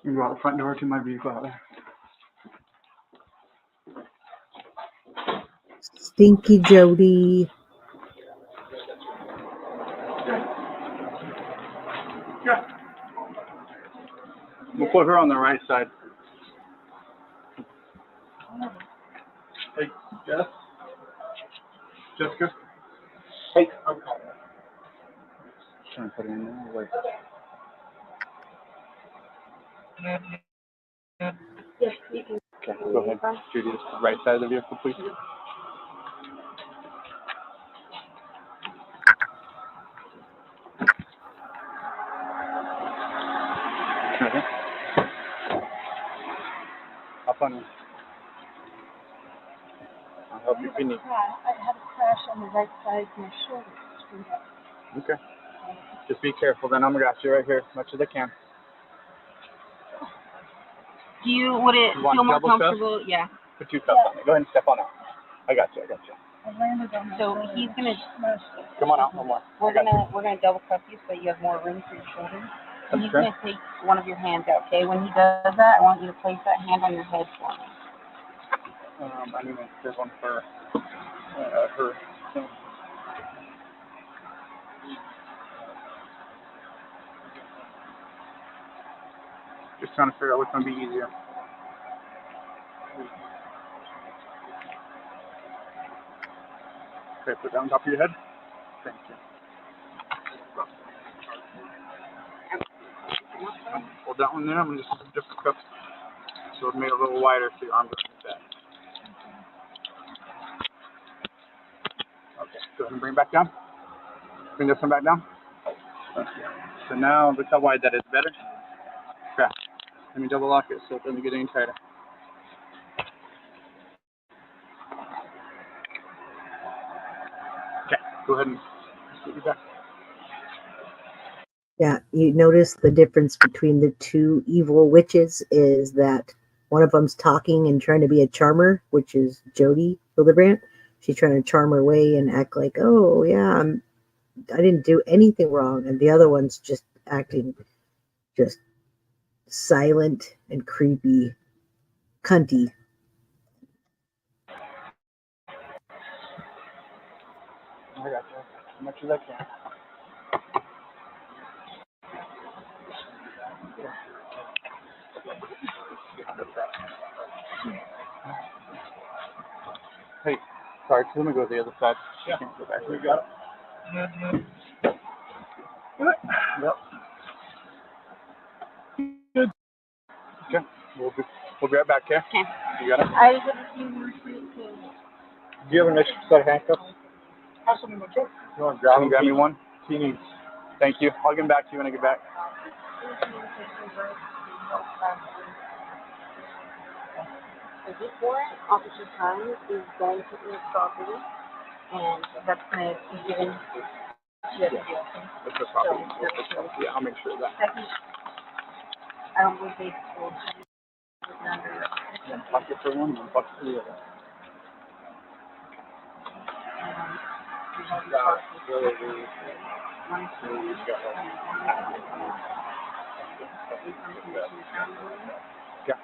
You can go out the front door to my vehicle out there. Stinky Jodi. Yeah. We'll put her on the right side. Hey, Jess? Jessica? Hey, I'm calling. Trying to put it in there. Wait. Yes, you can. Okay, go ahead. Judy, this is the right side of the vehicle, please. Okay. Up on you. I'll help you if you need. I had a crash on the right side of my shoulder. Okay. Just be careful, then I'm gonna got you right here as much as I can. Would it feel more comfortable? Yeah. Put two cups on it. Go ahead and step on out. I got you. So he's gonna. Come on out, one more. We're gonna double cuff you so you have more room for your shoulder. And he's gonna take one of your hands out. Okay. When he does that, I want you to place that hand on your head for me. I mean, there's one for her. So. Just trying to figure out what's going to be easier. Okay, put that on top of your head. Thank you. Hold that one there. I'm going to just use a different cup. So it made it a little wider so your arm goes like that. Okay, go ahead and bring it back down. Bring this one back down. Okay. So now look how wide that is. Better? Okay. Let me double lock it so it doesn't get any tighter. Okay, go ahead and put it back. Yeah, you notice the difference between the two evil witches is that one of them's talking and trying to be a charmer, which is Jodi Hildebrandt. She's trying to charm her way and act like, oh, yeah, I didn't do anything wrong. And the other one's just acting just silent and creepy, cunty. I got you. As much as I can. Hey, sorry, let me go to the other side. Yeah. Can't go back. We got it. Yep. Good. Okay. We'll be right back, okay? Okay. You got it? I have a few more things to. Do you have an extra set of handcuffs? Have some in my truck. You want to grab me one? He needs. Thank you. I'll get back to you when I get back. this warrant, Officer Khan is going to the property, and that's going to be given to the jail. It's the property. Yeah, I'll make sure of that. I don't believe they will be under. One bucket for one, one bucket for the other. Yeah.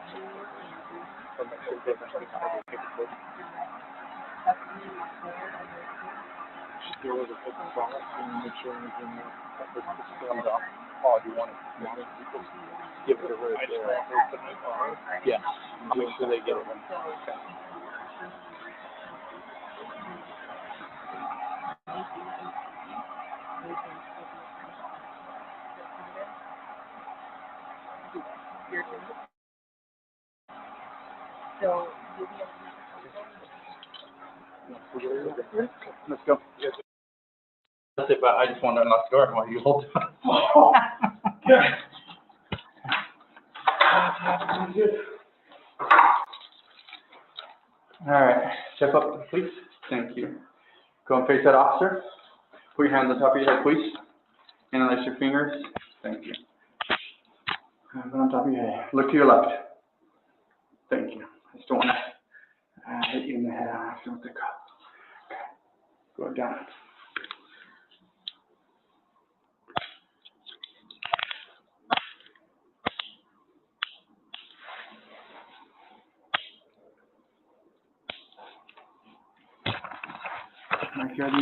There was a fixed box and make sure anything was off. Oh, do you want to monitor people? Give it a word there. Yes. I'll make sure they get it. Okay. So Let's go. That's it, but I just want to unlock the door while you hold it. All right, step up, please. Thank you. Go and face that officer. Put your hands on top of your head, please. And unless your fingers. Thank you. Hands on top of your head. Look to your left. Thank you. I just don't want to hit you in the head after with the cup. Okay. Go down. Like you have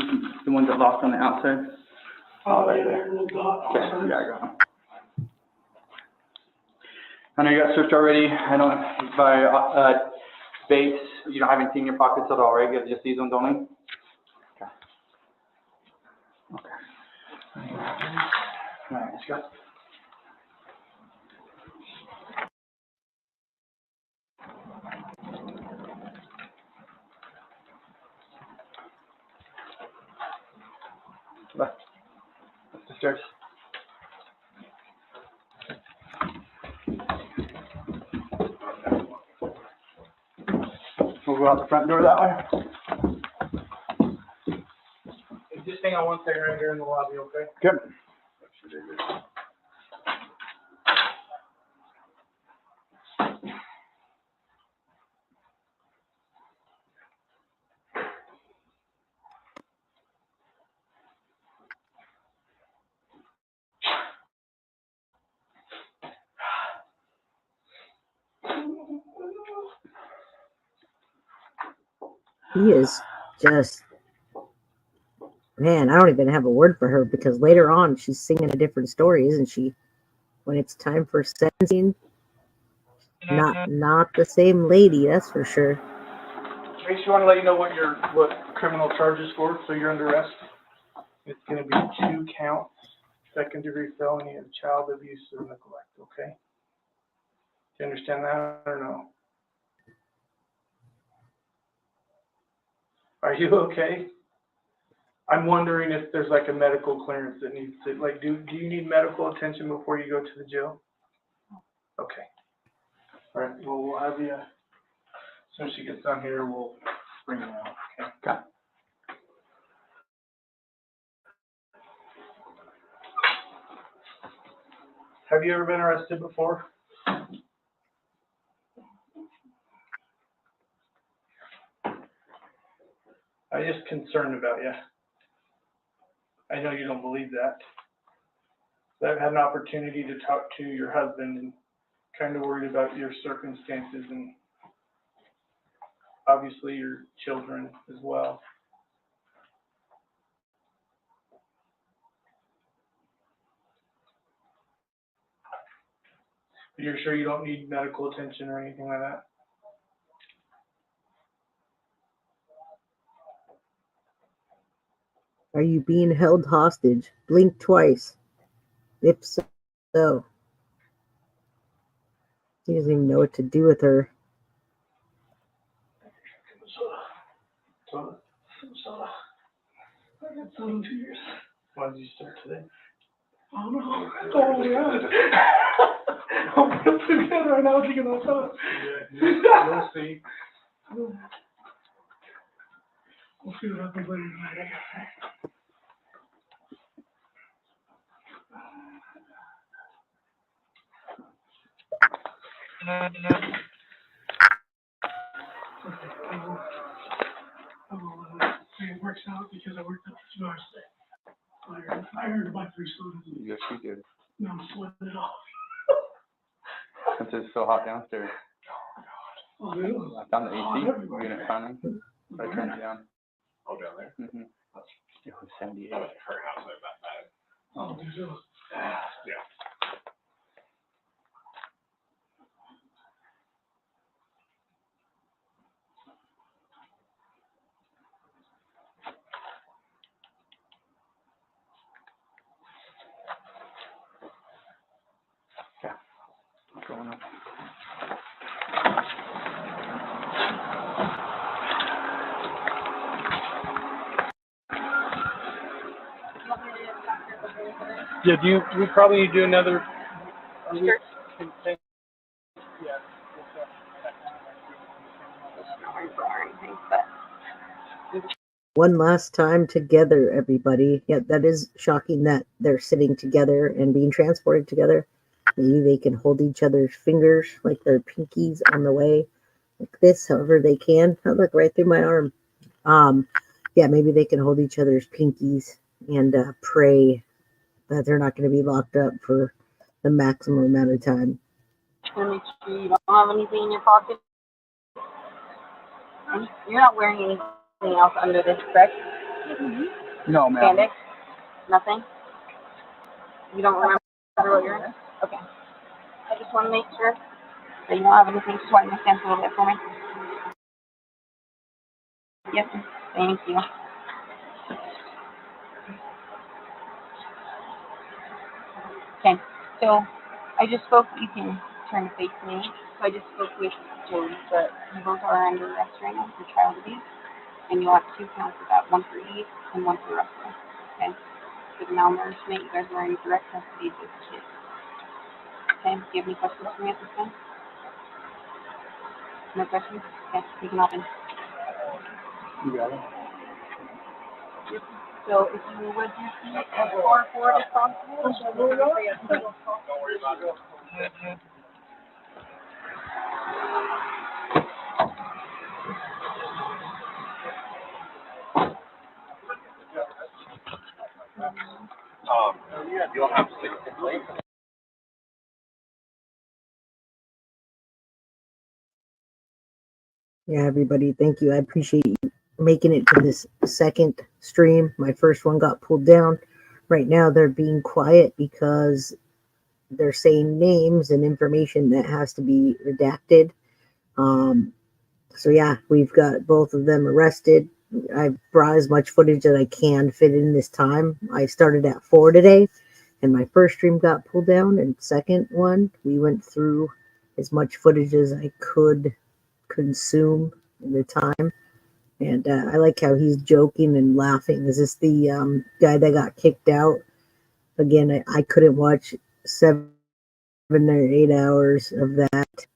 the ones that locked on the outside. Oh, right there. Okay. Yeah, I got them. I know you got searched already. I don't by base. You don't have anything in your pockets at all, right? You have just these ones only. Okay. Okay. All right, let's go. Left. Up the stairs. We'll go out the front door that way. Just hang on one second right here in the lobby, okay? Good. He is just, man, I don't even have a word for her because later on she's singing a different story, isn't she? When it's time for sentencing, not the same lady, that's for sure. Trace, you want to let you know what criminal charges for, so you're under arrest. It's going to be 2 counts, second-degree felony of child abuse or neglect, okay? Do you understand that or no? Are you okay? I'm wondering if there's like a medical clearance that needs to, like, do you need medical attention before you go to the jail? Okay. All right, well, we'll have you, as soon as she gets down here, we'll bring you out, okay? Okay. Have you ever been arrested before? I'm just concerned about you. I know you don't believe that. But I've had an opportunity to talk to your husband and kind of worried about your circumstances and obviously your children as well. But you're sure you don't need medical attention or anything like that? Are you being held hostage? Blink twice. If so. He doesn't even know what to do with her. Soda. I got soda in 2 years. Why did you start today? Oh no, oh yeah. I'm putting it together right now thinking about that. Yeah, you'll see. We'll see what happens later tonight. See, it works out because I worked up the 2 hours today. I earned about 3 sodas. Yes, you did. Now I'm sweating it off. Since it's so hot downstairs. Oh, it is. I found the AC unit finally. So I turned it down. Oh, down there? Mm-hmm. It was 78. Her house ain't that bad. Oh, dude, it was. Yeah. What's going on? Yeah, we probably do another. Sure. Yeah. One last time together, everybody. Yeah, that is shocking that they're sitting together and being transported together. Maybe they can hold each other's fingers like their pinkies on the way, like this, however they can. Oh, look, right through my arm. Yeah, maybe they can hold each other's pinkies and pray that they're not going to be locked up for the maximum amount of time. Make sure you don't have anything in your pocket. And you're not wearing anything else under this, correct? No, ma'am. Spandex? Nothing? You don't remember what you're in? Okay. I just want to make sure that you don't have anything. Just want to stand a little bit for me. Yes, thank you. Okay, so I just spoke, you can turn to face me. So I just spoke with Jodi, but you both are under arrest right now for child abuse. And you'll have 2 counts of that, 1 for each and 1 for wrestling. Okay? For the malnourishment, you guys are in direct custody of this kid. Okay, do you have any questions for me at this time? No questions? Okay, you can open. You got it. Yep. So if you would just be as far forward as possible, Don't worry about it. You'll have 6 complaints. Yeah, everybody, thank you. I appreciate you making it to this second stream. My first one got pulled down. Right now, they're being quiet because they're saying names and information that has to be redacted. So yeah, we've got both of them arrested. I've brought as much footage that I can fit in this time. I started at 4 today, and my first stream got pulled down, and second one, we went through as much footage as I could consume in the time. And I like how he's joking and laughing. Is this the guy that got kicked out? Again, I couldn't watch 7 or 8 hours of that,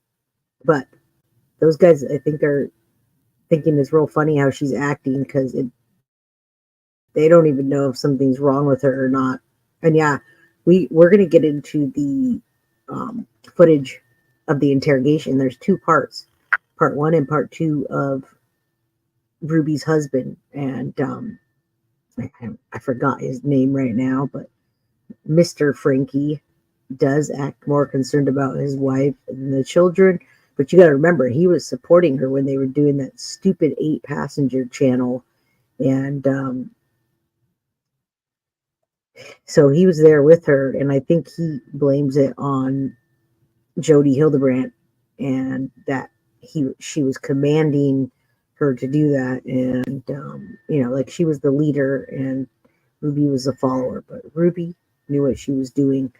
but those guys, I think, are thinking it's real funny how she's acting because they don't even know if something's wrong with her or not. And yeah, we're gonna get into the footage of the interrogation. There's 2 parts, part 1 and part 2 of Ruby's husband, and I forgot his name right now, but Mr. Franke does act more concerned about his wife than the children. But you got to remember, he was supporting her when they were doing that stupid 8-passenger channel. And so he was there with her. And I think he blames it on Jodi Hildebrandt and that she was commanding her to do that. And, like she was the leader and Ruby was the follower. But Ruby knew what she was doing.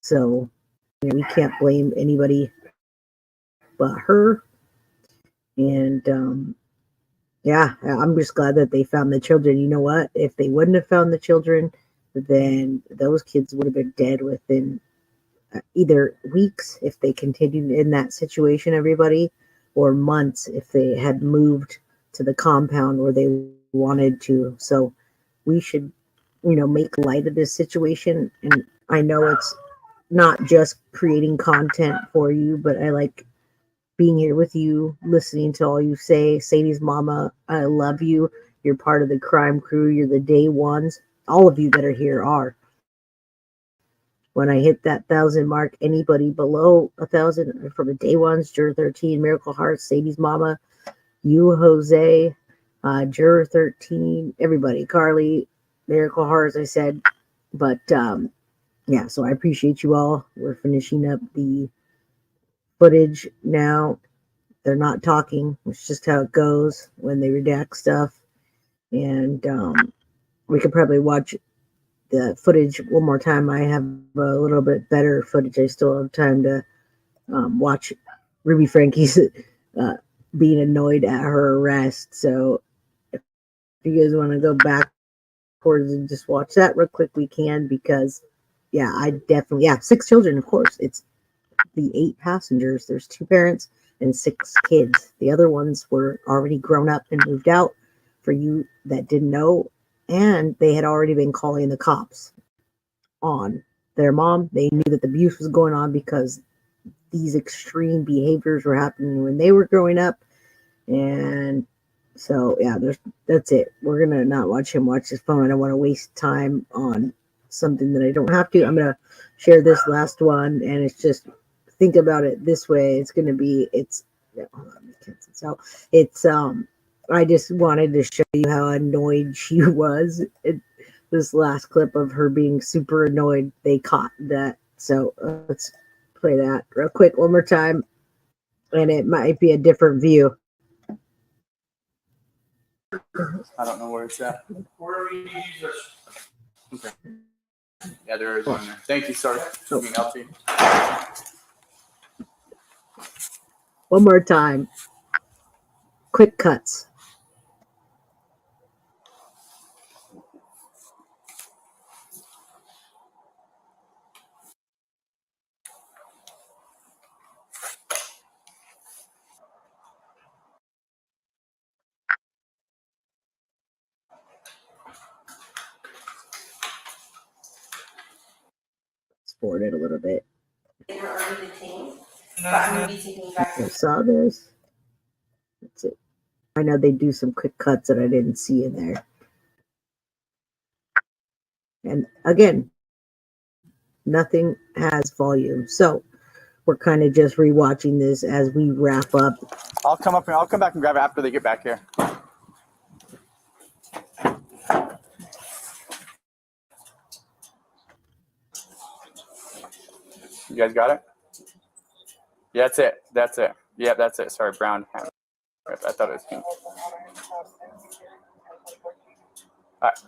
So we can't blame anybody but her. And yeah, I'm just glad that they found the children. You know what? If they wouldn't have found the children, then those kids would have been dead within either weeks if they continued in that situation, everybody, or months if they had moved to the compound where they wanted to. So we should, make light of this situation. And I know it's not just creating content for you, but I like being here with you, listening to all you say. Sadie's mama, I love you. You're part of the crime crew. You're the day ones. All of you that are here are. When I hit that 1,000 mark, anybody below 1,000 from the day ones, Juror 13, Miracle Heart, Sadie's mama, you, Jose, Juror 13, everybody, Carly, Miracle Heart, as I said. But yeah, so I appreciate you all. We're finishing up the footage now. They're not talking. It's just how it goes when they redact stuff. And we could probably watch the footage one more time. I have a little bit better footage. I still have time to watch Ruby Franke's being annoyed at her arrest. So if you guys want to go backwards and just watch that real quick, we can, because I definitely, 6 children, of course. It's the 8 passengers. There's 2 parents and 6 kids. The other ones were already grown up and moved out, for you that didn't know. And they had already been calling the cops on their mom. They knew that the abuse was going on because these extreme behaviors were happening when they were growing up. And so, that's it. We're going to not watch him watch his phone. I don't want to waste time on something that I don't have to. I'm going to share this last one, and it's just, think about it this way. It's going to be, I just wanted to show you how annoyed she was. This last clip of her being super annoyed, they caught that. So let's play that real quick one more time. And it might be a different view. I don't know where it's at. Okay. Yeah, there is one there. Thank you, sorry. Being healthy. One more time. Quick cuts. Export it a little bit. They were already detained, but I'm going to be taking you back. I saw this. That's it. I know they do some quick cuts that I didn't see in there. And again, nothing has volume. So we're kind of just rewatching this as we wrap up. I'll come back and grab it after they get back here. You guys got it? Yeah, that's it. Yeah, that's it. Sorry, brown. I thought it was pink. All right.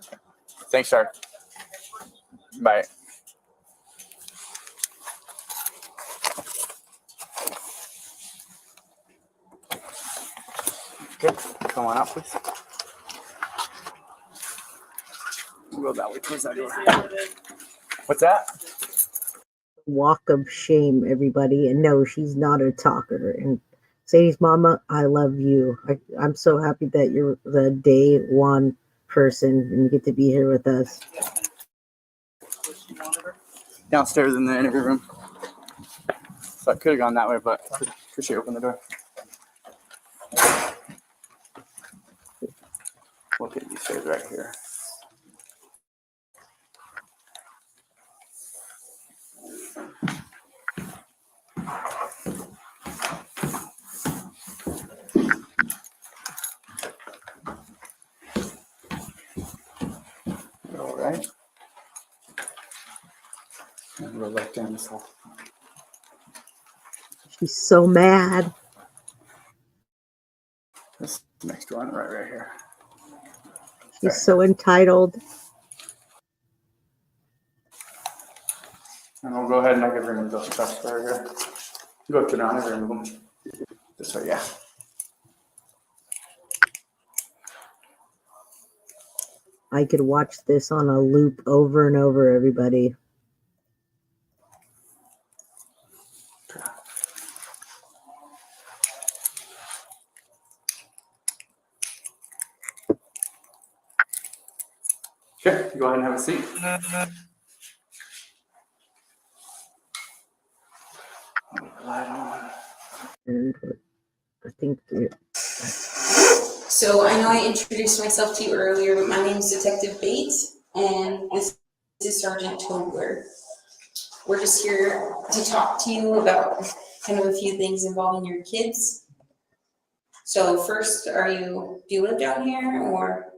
Thanks, sir. Bye. Okay, come on out, please. We'll go that way. Close that door. What's that? Walk of shame, everybody. And no, she's not a talker. And Sadie's mama, I love you. I'm so happy that you're the day one person and you get to be here with us. Downstairs in the interview room. So I could have gone that way, but appreciate you opening the door. We'll get these stairs right here. All right. And we'll left down this hall. She's so mad. This next one right here. She's so entitled. And we'll go ahead and I can remove those stuff right here. Go up to down and remove them. This way, yeah. I could watch this on a loop over and over, everybody. Okay, go ahead and have a seat. Light on. And I think So I know I introduced myself to you earlier, but my name is Detective Bates, and this is Sergeant Tobler. We're just here to talk to you about kind of a few things involving your kids. So first, do you live down here, or?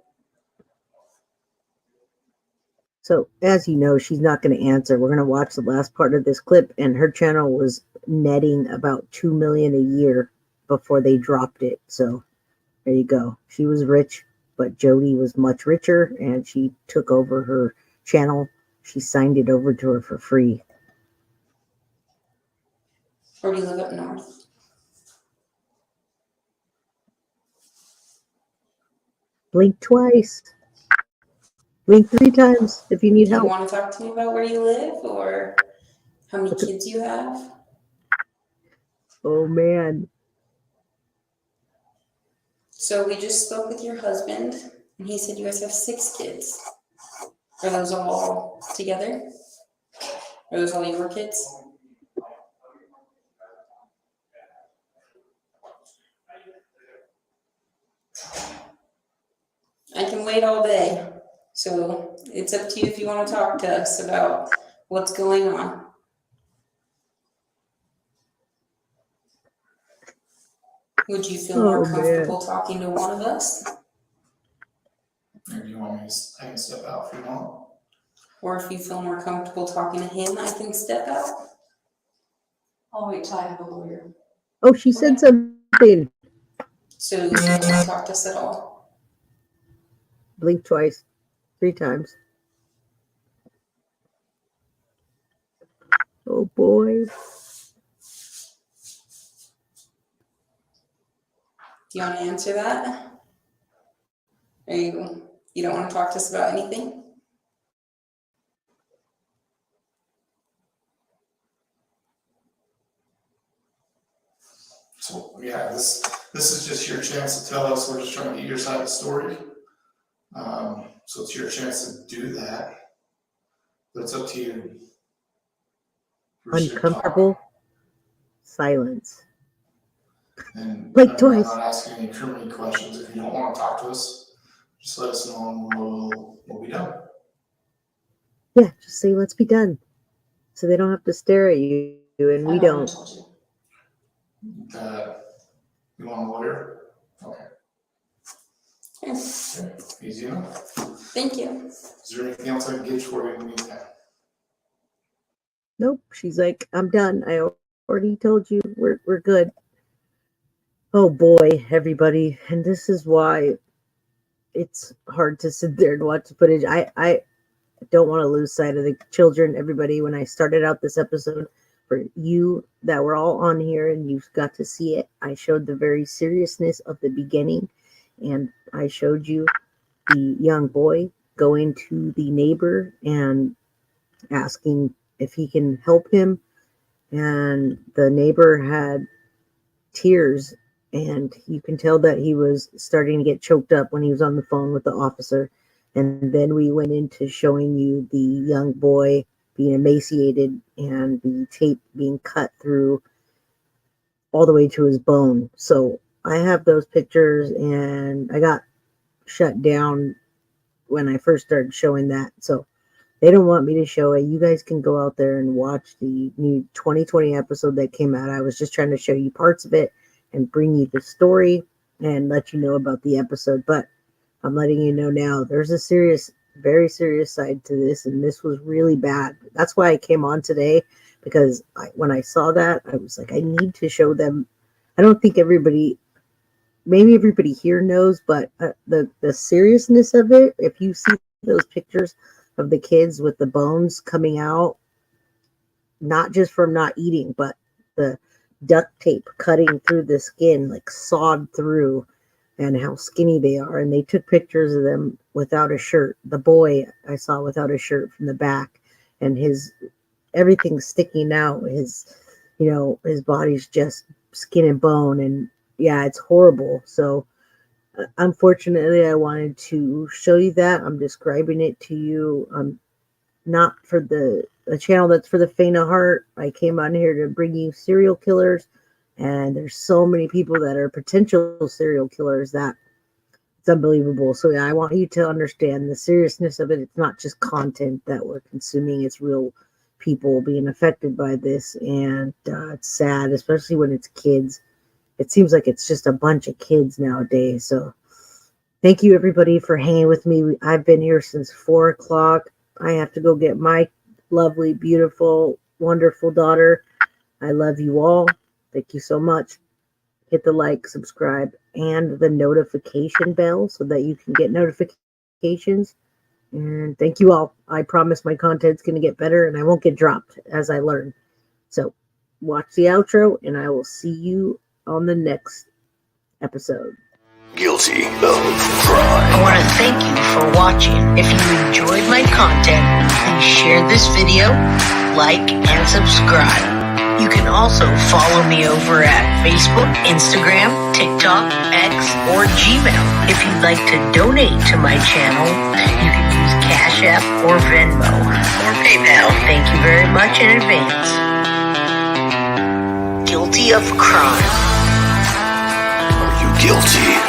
So, as you know, she's not going to answer. We're going to watch the last part of this clip, and her channel was netting about $2 million a year before they dropped it. So, there you go. She was rich, but Jodi was much richer, and she took over her channel. She signed it over to her for free. Or do you live up north? Blink twice. Blink 3 times if you need Do you help. want to talk to me about where you live, or how many kids you have? Oh, man. So we just spoke with your husband, and he said you guys have 6 kids. Are those all together? Are those all your kids? I can wait all day. So it's up to you if you want to talk to us about what's going on. Would you feel more comfortable talking to one of us? Maybe you want me to, I can step out if you want. Or if you feel more comfortable talking to him, I can step out. I'll wait till I have a lawyer. Oh, she said something. So you don't want to talk to us at all? Blink twice. 3 times. Oh, boy. Do you want to answer that? Or you don't want to talk to us about anything? So yeah, this is just your chance to tell us. We're just trying to get your side of the story. So it's your chance to do that. But it's up to you. Uncomfortable silence. And Blink I'm twice. not asking any criminal questions. If you don't want to talk to us, just let us know and we'll be done. Yeah, just say, let's be done. So they don't have to stare at you, and we don't. You want a lawyer? Okay. Yes. Okay. Easy enough. Thank you. Is there anything else I can get you for you in the meantime? Nope. She's like, I'm done. I already told you we're good. Oh boy, everybody. And this is why it's hard to sit there and watch the footage. I don't want to lose sight of the children, everybody. When I started out this episode, for you that were all on here and you got to see it, I showed the very seriousness of the beginning, and I showed you the young boy going to the neighbor and asking if he can help him, and the neighbor had tears, and you can tell that he was starting to get choked up when he was on the phone with the officer. And then we went into showing you the young boy being emaciated and the tape being cut through all the way to his bone. So I have those pictures, and I got shut down when I first started showing that. So they don't want me to show it. You guys can go out there and watch the new 2020 episode that came out. I was just trying to show you parts of it and bring you the story and let you know about the episode. But I'm letting you know now, there's a serious, very serious side to this, and this was really bad. That's why I came on today, because when I saw that, I was like, I need to show them. I don't think everybody, maybe everybody here knows, but the seriousness of it, if you see those pictures of the kids with the bones coming out, not just from not eating, but the duct tape cutting through the skin, like sawed through. and how skinny they are. And they took pictures of them without a shirt. The boy I saw without a shirt from the back, and everything's sticking out. His body's just skin and bone. And yeah, it's horrible. So unfortunately, I wanted to show you that. I'm describing it to you. Not for a channel that's for the faint of heart. I came on here to bring you serial killers, and there's so many people that are potential serial killers that it's unbelievable. So yeah, I want you to understand the seriousness of it. It's not just content that we're consuming. It's real people being affected by this, and it's sad, especially when it's kids. It seems like it's just a bunch of kids nowadays. So thank you everybody for hanging with me. I've been here since 4 o'clock. I have to go get my lovely, beautiful, wonderful daughter. I love you all. Thank you so much. Hit the like, subscribe, and the notification bell so that you can get notifications. And thank you all. I promise my content's going to get better and I won't get dropped as I learn. So watch the outro and I will see you on the next episode. Guilty of crime. I want to thank you for watching. If you enjoyed my content, please share this video, like, and subscribe. You can also follow me over at Facebook, Instagram, TikTok, X, or Gmail. If you'd like to donate to my channel, you can use Cash App or Venmo or PayPal. Thank you very much in advance. Guilty of crime. Are you guilty?